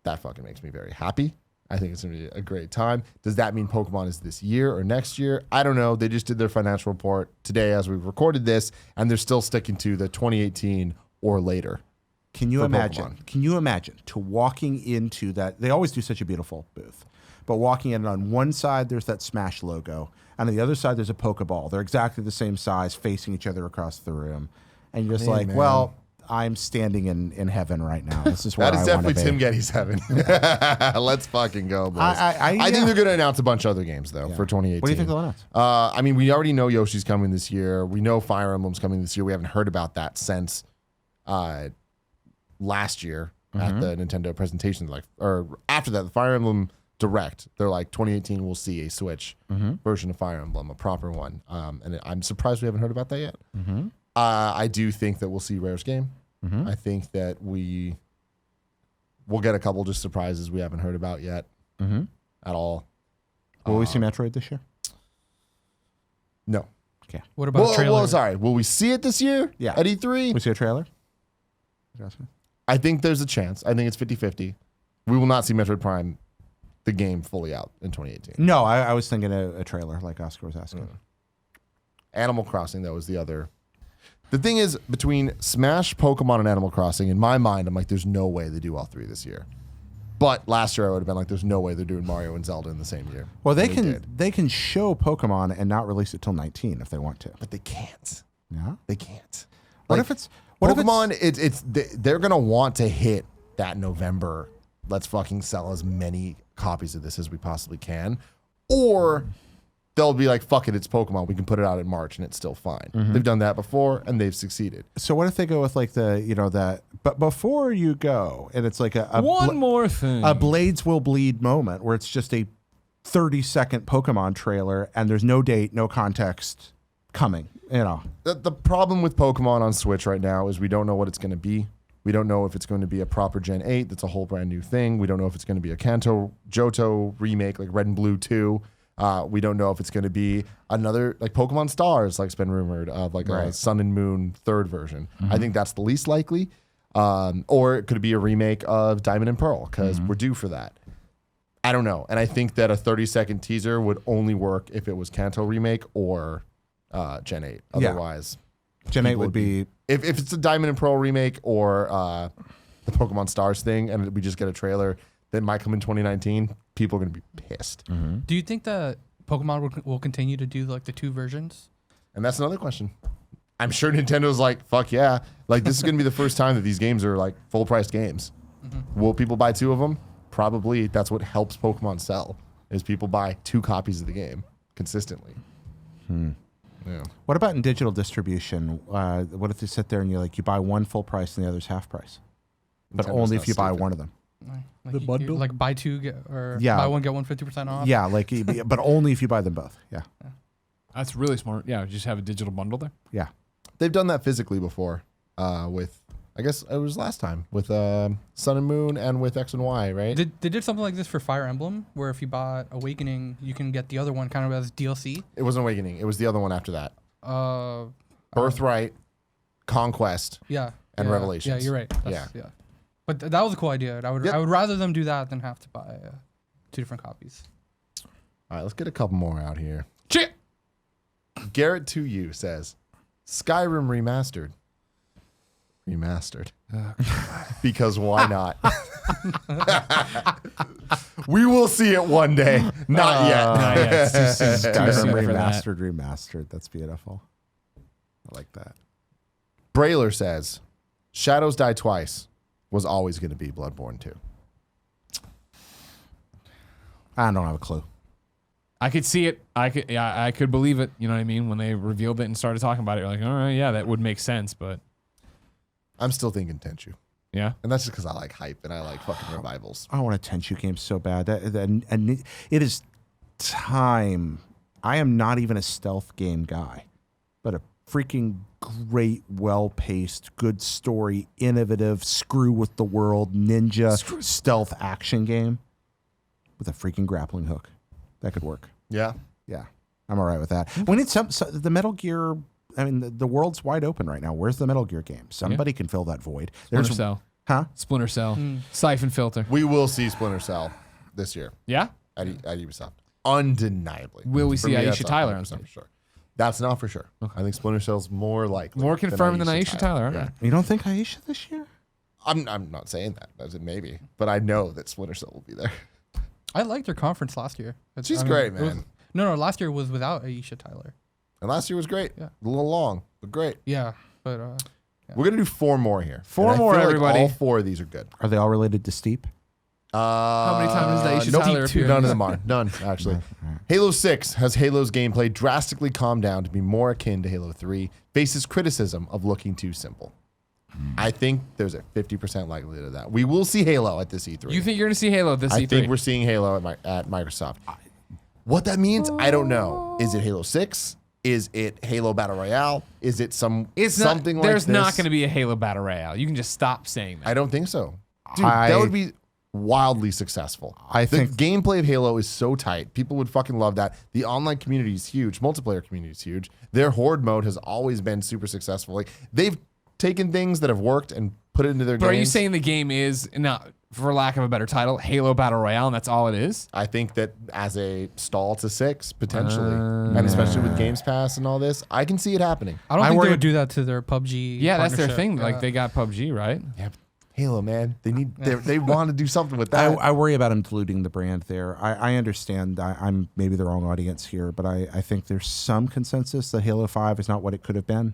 That fucking makes me very happy. I think it's going to be a great time. Does that mean Pokemon is this year or next year? I don't know. They just did their financial report today as we recorded this, and they're still sticking to the 2018 or later. Can you for imagine? Pokemon. Can you imagine to walking into that? They always do such a beautiful booth, but walking in on one side there's that Smash logo, and on the other side there's a Pokeball. They're exactly the same size, facing each other across the room, and you're just Hey, like, man. well, I'm standing in heaven right now. This is where That is I want to definitely be. Tim Gettys heaven. Let's fucking go, boys. I I think yeah. they're going to announce a bunch of other games, though, for 2018. What do you think they'll announce? I mean, we already know Yoshi's coming this year. We know Fire Emblem's coming this year. We haven't heard about that since last year at the Nintendo presentation. Or after that, the Fire Emblem Direct. They're like, 2018, we'll see a Switch version of Fire Emblem, a proper one. And I'm surprised we haven't heard about that yet. I do think that we'll see Rare's game. I think that we'll get a couple just surprises we haven't heard about yet at all. Will we see Metroid this year? No. Okay. What about a trailer? Well, sorry. Will we see it this year? Yeah. At E3? We see a trailer? I think there's a chance. I think it's 50-50. We will not see Metroid Prime, the game, fully out in 2018. No, I was thinking a trailer, like Oscar was asking. Animal Crossing, though, is the other. The thing is, between Smash, Pokemon, and Animal Crossing, in my mind, I'm like, there's no way they do all three this year. But last year, I would have been like, there's no way they're doing Mario and Zelda in the same year. Well, And they can show Pokemon and not release it till 19 if they want to. But they can't. Yeah. They can't. What Like, if it's what Pokemon? They're gonna want to hit that November. Let's fucking sell as many copies of this as we possibly can, or they'll be like, "Fuck it, it's Pokemon. We can put it out in March and it's still fine." They've done that before and they've succeeded. So what if they go with like that? But before you go, and it's like One more thing. a Blades Will Bleed moment where it's just a 30-second Pokemon trailer and there's no date, no context coming. The problem with Pokemon on Switch right now is we don't know what it's going to be. We don't know if it's going to be a proper Gen 8. That's a whole brand new thing. We don't know if it's going to be a Johto remake like Red and Blue 2. We don't know if it's going to be another like Pokemon Stars, like it's been rumored of like a Sun and Moon third version. I think that's the least likely. Or it could be a remake of Diamond and Pearl because we're due for that. I don't know. And I think that a 30-second teaser would only work if it was Kanto remake or Gen 8. Otherwise, Gen 8 would be if it's a Diamond and Pearl remake or the Pokemon Stars thing, and we just get a trailer that might come in 2019, people are going to be pissed. Do you think that Pokemon will continue to do like the two versions? And that's another question. I'm sure Nintendo's like, fuck yeah. Like, this is going to be the first time that these games are like full-priced games. Will people buy two of them? Probably. That's what helps Pokemon sell, is people buy 2 copies of the game consistently. Yeah. What about in digital distribution? What if they sit there and you buy one full price and the other's half price, but Nintendo's only not if you buy stupid. one of them? Like The bundle? like buy two get or Yeah. buy one get one 50% off. Yeah, but only if you buy them both. Yeah, That's really smart. Yeah, just have a digital bundle there. yeah. They've done that physically before with, I guess it was last time, with Sun and Moon and with X and Y, right? They did something like this for Fire Emblem, where if you bought Awakening, you can get the other one kind of as DLC. It wasn't Awakening. It was the other one after that. Uh, Birthright, Conquest. yeah. And yeah, Revelations. Yeah, you're right. Yeah. But that was a cool idea. I would rather them do that than have to buy 2 different copies. All right, let's get a couple more out here. Chip. Garrett to you says, Skyrim remastered. Remastered. Because why not? We will see it one day. Not yet. Not yet. It's too soon Skyrim for that. remastered. That's beautiful. I like that. Brailer says, Shadows Die Twice was always going to be Bloodborne 2. I don't have a clue. I could see it. I could believe it. You know what I mean? When they revealed it and started talking about it, you're like, all right, yeah, that would make sense. But I'm still thinking Tenchu. yeah, And that's just because I like hype and I like fucking revivals. I want a Tenchu game so bad. And it is time I am not even a stealth game guy, but a freaking great, well-paced, good story, innovative, screw with the world, ninja, stealth action game with a freaking grappling hook. That could work. Yeah. Yeah, I'm all right with that. We need the Metal Gear. I mean, the world's wide open right now. Where's the Metal Gear game? Somebody can fill that void. Splinter Cell. Huh? Splinter Cell. Siphon Filter. We will see Splinter Cell this year Yeah? at Ubisoft. Undeniably. Will we For see me, Aisha that's Tyler on 100% stage? for sure. That's not for sure. I think Splinter Cell's more likely. More confirmed than Aisha Tyler. All right. You don't think Aisha this year? I'm not saying that. I said maybe, but I know that Splinter Cell will be there. I liked her conference last year. She's great, it was- man. no, last year was without Aisha Tyler. And last year was great. Yeah. A little long, but great. Yeah, but We're gonna do 4 more here. Four And I more, feel like everybody. all 4 of these are good. Are they all related to Steep? How many times has Aisha nope. Tyler appeared? None of them are. None, actually. Halo 6 has Halo's gameplay drastically calmed down to be more akin to Halo 3, faces criticism of looking too simple. I think there's a 50% likelihood of that. We will see Halo at this E3. You think you're going to see Halo at this I E3? think we're seeing Halo at Microsoft. What that means, I don't know. Is it Halo 6? Is it Halo Battle Royale? Is it something like this? There's not going to be a Halo Battle Royale. You can just stop saying that. I don't think so. Dude, I- that would be wildly successful. I think- the gameplay of Halo is so tight. People would fucking love that. The online community is huge. Multiplayer community is huge. Their horde mode has always been super successful. Like they've taken things that have worked and put it into their But games. are you saying the game is, not for lack of a better title, Halo Battle Royale, and that's all it is? I think that as a stall to 6, potentially. And especially with Games Pass and all this, I can see it happening. I don't I think worry- they would do that to their PUBG. Yeah, that's their partnership. thing. Yeah. Like they got PUBG, right? Yeah, Halo, man. They want to do something with that. I worry about him diluting the brand there. I understand. I'm maybe the wrong audience here, but I think there's some consensus that Halo 5 is not what it could have been.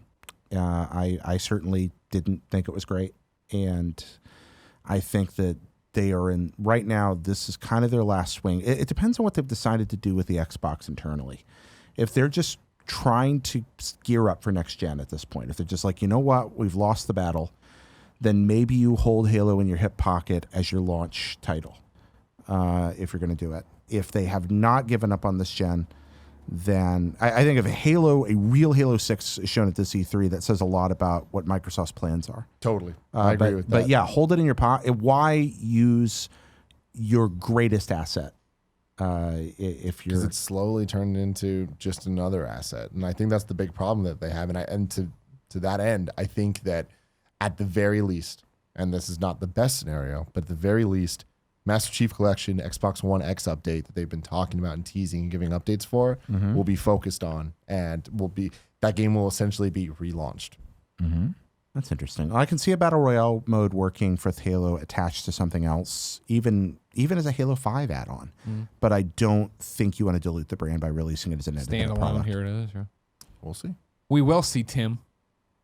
I certainly didn't think it was great. And I think that they are in, right now, this is kind of their last swing. It depends on what they've decided to do with the Xbox internally. If they're just trying to gear up for next gen at this point, if they're just like, you know what, we've lost the battle, then maybe you hold Halo in your hip pocket as your launch title, if you're going to do it. If they have not given up on this gen, then I think if a real Halo 6 is shown at this E3, that says a lot about what Microsoft's plans are. Totally. I agree with that. But yeah, hold it in your pocket. Why use your greatest asset if Because you're... it's slowly turned into just another asset. And I think that's the big problem that they have. And to that end, I think that at the very least, and this is not the best scenario, but at the very least, Master Chief Collection, Xbox One X update that they've been talking about and teasing and giving updates for will be focused on, and that game will essentially be relaunched. That's interesting. I can see a Battle Royale mode working for Halo attached to something else, even as a Halo 5 add-on. But I don't think you want to dilute the brand by releasing it as an independent Standalone, product. here it is. Yeah. We'll see. We will see, Tim.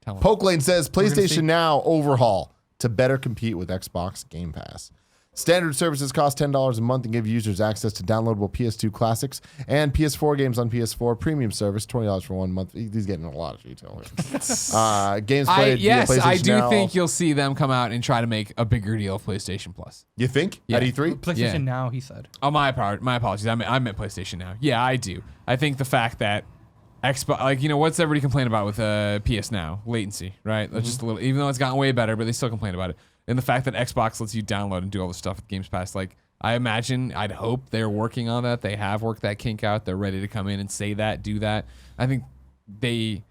Tell him. Poke Lane says gonna see- PlayStation Now overhaul to better compete with Xbox Game Pass. Standard services cost $10 a month and give users access to downloadable PS2 classics and PS4 games on PS4. Premium service, $20 for 1 month. He's getting a lot of detail here. Games played via PlayStation I do Now. think you'll see them come out and try to make a bigger deal of PlayStation Plus. You think? Yeah. At E3? PlayStation Yeah. Now, he said. Oh, my apologies. I meant PlayStation Now. Yeah, I do. I think the fact that Xbox, like, what's everybody complain about with PS Now? Latency, right? That's just a little, even though it's gotten way better, but they still complain about it. And the fact that Xbox lets you download and do all the stuff with Games Pass, like, I'd hope they're working on that. They have worked that kink out. They're ready to come in and say that, do that. I think I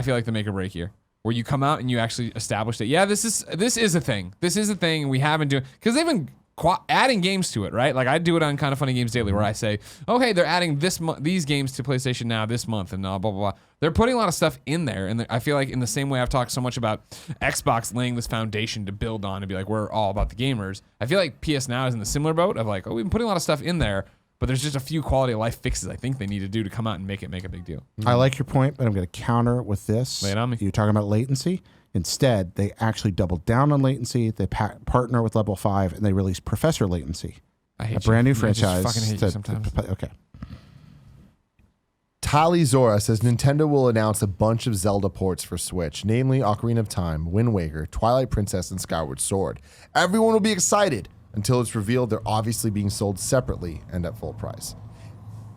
feel like the make or break here, where you come out and you actually establish that, yeah, this is a thing. This is a thing we haven't doing, because they've been adding games to it, right? Like I do it on Kind of Funny Games Daily, where I say, oh, hey, they're adding these games to PlayStation Now this month, and blah, blah, blah. They're putting a lot of stuff in there, and I feel like in the same way I've talked so much about Xbox laying this foundation to build on and be like, we're all about the gamers. I feel like PS Now is in the similar boat of like, oh, we've been putting a lot of stuff in there, but there's just a few quality of life fixes I think they need to do to come out and make a big deal. I like your point, but I'm going to counter it with this. Lay it on me. You're talking about latency. Instead, they actually doubled down on latency. They partner with Level 5, and they release Professor Latency, I hate a brand new I just franchise. fucking hate you sometimes. Okay. Tali Zora says Nintendo will announce a bunch of Zelda ports for Switch, namely Ocarina of Time, Wind Waker, Twilight Princess, and Skyward Sword. Everyone will be excited until it's revealed they're obviously being sold separately and at full price.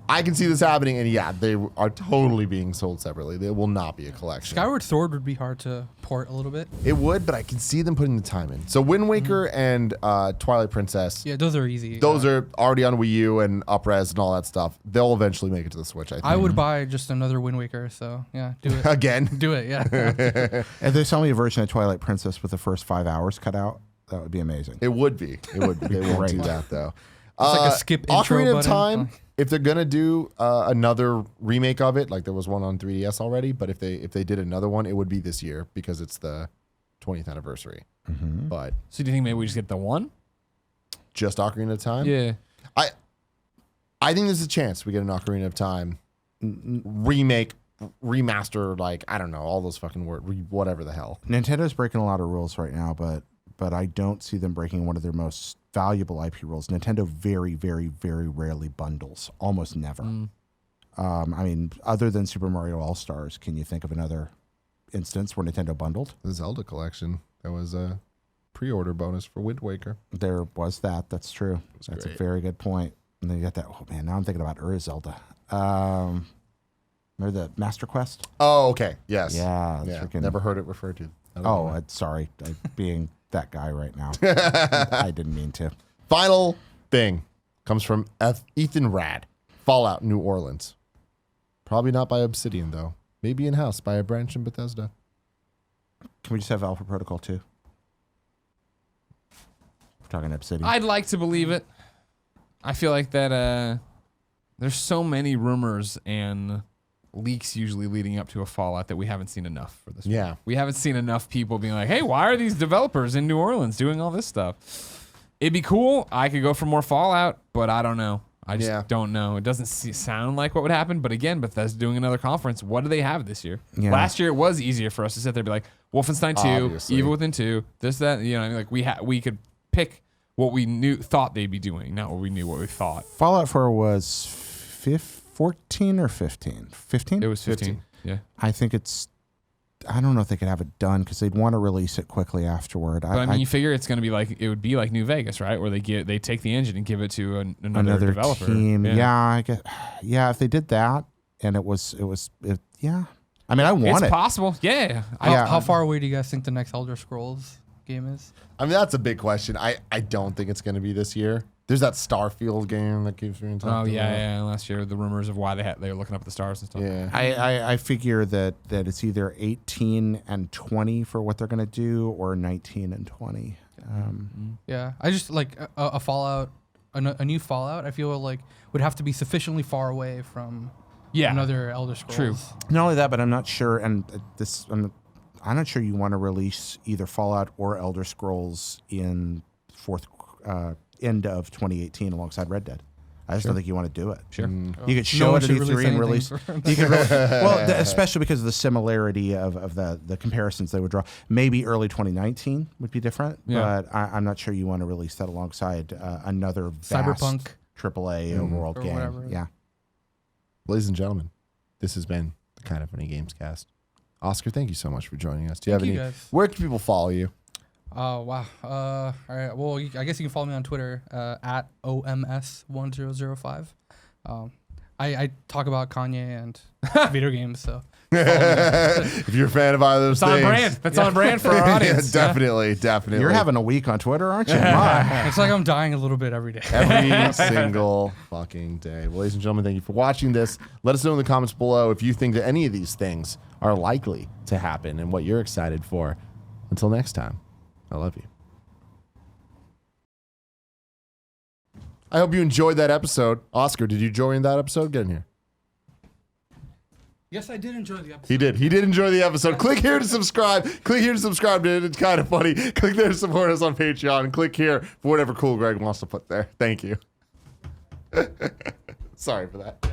I can see this happening, and yeah, they are totally being sold separately. They will not be a collection. Skyward Sword would be hard to port a little bit. It would, but I can see them putting the time in. So Wind Waker and Twilight Princess, Yeah, those are easy. those are already on Wii U and upres and all that stuff. They'll eventually make it to the Switch, I think. I would buy just another Wind Waker. So yeah, do it. Again. Do it. Yeah. If they sell me a version of Twilight Princess with the first 5 hours cut out, that would be amazing. It would be. It would be. They won't Great. do that, though. It's like a skip intro Ocarina of button. Time, if they're going to do another remake of it, like there was one on 3DS already, but if they did another one, it would be this year because it's the 20th anniversary. But So do you think maybe we just get the one? just Ocarina of Time? Yeah. I think there's a chance we get an Ocarina of Time remake, remaster, like, I don't know, all those fucking words, whatever the hell. Nintendo's breaking a lot of rules right now, but I don't see them breaking one of their most valuable IP rules. Nintendo very, very, very rarely bundles, almost never. I mean, other than Super Mario All-Stars, can you think of another instance where Nintendo bundled? The Zelda collection, that was a pre-order bonus for Wind Waker. There was that. That's true. That's great. a very good point. And then you got that. Oh man, now I'm thinking about Zelda. Remember the Master Quest? Oh, okay. Yes. Yeah. Yeah. Freaking, Never heard it referred to. I don't Oh, know. sorry. Being that guy right now. I didn't mean to. Final thing comes from Ethan Rad. Fallout New Orleans. Probably not by Obsidian, though. Maybe in-house by a branch in Bethesda. Can we just have Alpha Protocol 2? We're talking Obsidian. I'd like to believe it. I feel like that there's so many rumors and leaks usually leading up to a Fallout that we haven't seen enough for this. Yeah. one. We haven't seen enough people being like, hey, why are these developers in New Orleans doing all this stuff? It'd be cool. I could go for more Fallout, but I don't know. I just don't know. It doesn't sound like what would happen. But again, Bethesda doing another conference. What do they have this year? Yeah. Last year, it was easier for us to sit there and be like, Wolfenstein 2, Obviously. Evil Within 2, this, that. You know, I mean, like we could pick what we thought they'd be doing, not what we knew what we thought. Fallout 4 was 14 or 15? 15? It was 15. Yeah. I think I don't know if they could have it done because they'd want to release it quickly afterward. But I mean, you figure it's going to be like, it would be like New Vegas, right? Where they take the engine and give it to another developer. team. Yeah, I guess. Yeah, if they did that and yeah. I mean, I want It's it. possible. Yeah. How far away do you guys think the next Elder Scrolls game is? I mean, that's a big question. I don't think it's going to be this year. There's that Starfield game that keeps being talked Oh about. yeah. Last year, the rumors of why they were looking up at the stars and stuff. Yeah. I figure that it's either 18 and 20 for what they're going to do or 19 and 20. Yeah, I just like a Fallout, a new Fallout. I feel like would have to be sufficiently far away from another Elder Scrolls. True. Not only that, but I'm not sure, and I'm not sure you want to release either Fallout or Elder Scrolls in end of 2018 alongside Red Dead. I just don't think you want to do it. Sure. You could show one it at should E3 release and release. anything You could especially because of the similarity of the comparisons they would draw. Maybe early 2019 would be different, Yeah. but I'm not sure you want to release that alongside another vast Cyberpunk. AAA overworld Or game. whatever. Yeah. Ladies and gentlemen, this has been the Kind of Funny Gamescast. Oscar, thank you so much for joining us. Do you Thank have you, any? guys. Where can people follow you? Oh, wow. All right. Well, I guess you can follow me on Twitter at OMS1005. I talk about Kanye and video games, so If you're a fan of either of those It's on things. brand. That's on brand for our audience. Yeah, definitely. You're having a week on Twitter, aren't you? My. it's like I'm dying a little bit every day. Every single fucking day. Well, ladies and gentlemen, thank you for watching this. Let us know in the comments below if you think that any of these things are likely to happen and what you're excited for. Until next time, I love you. I hope you enjoyed that episode. Oscar, did you enjoy that episode? Get in here. Yes, I did enjoy the episode. He did. He did enjoy the episode. Click here to subscribe. Click here to subscribe to it. It's kind of funny. Click there to support us on Patreon. And click here for whatever cool Greg wants to put there. Thank you. Sorry for that.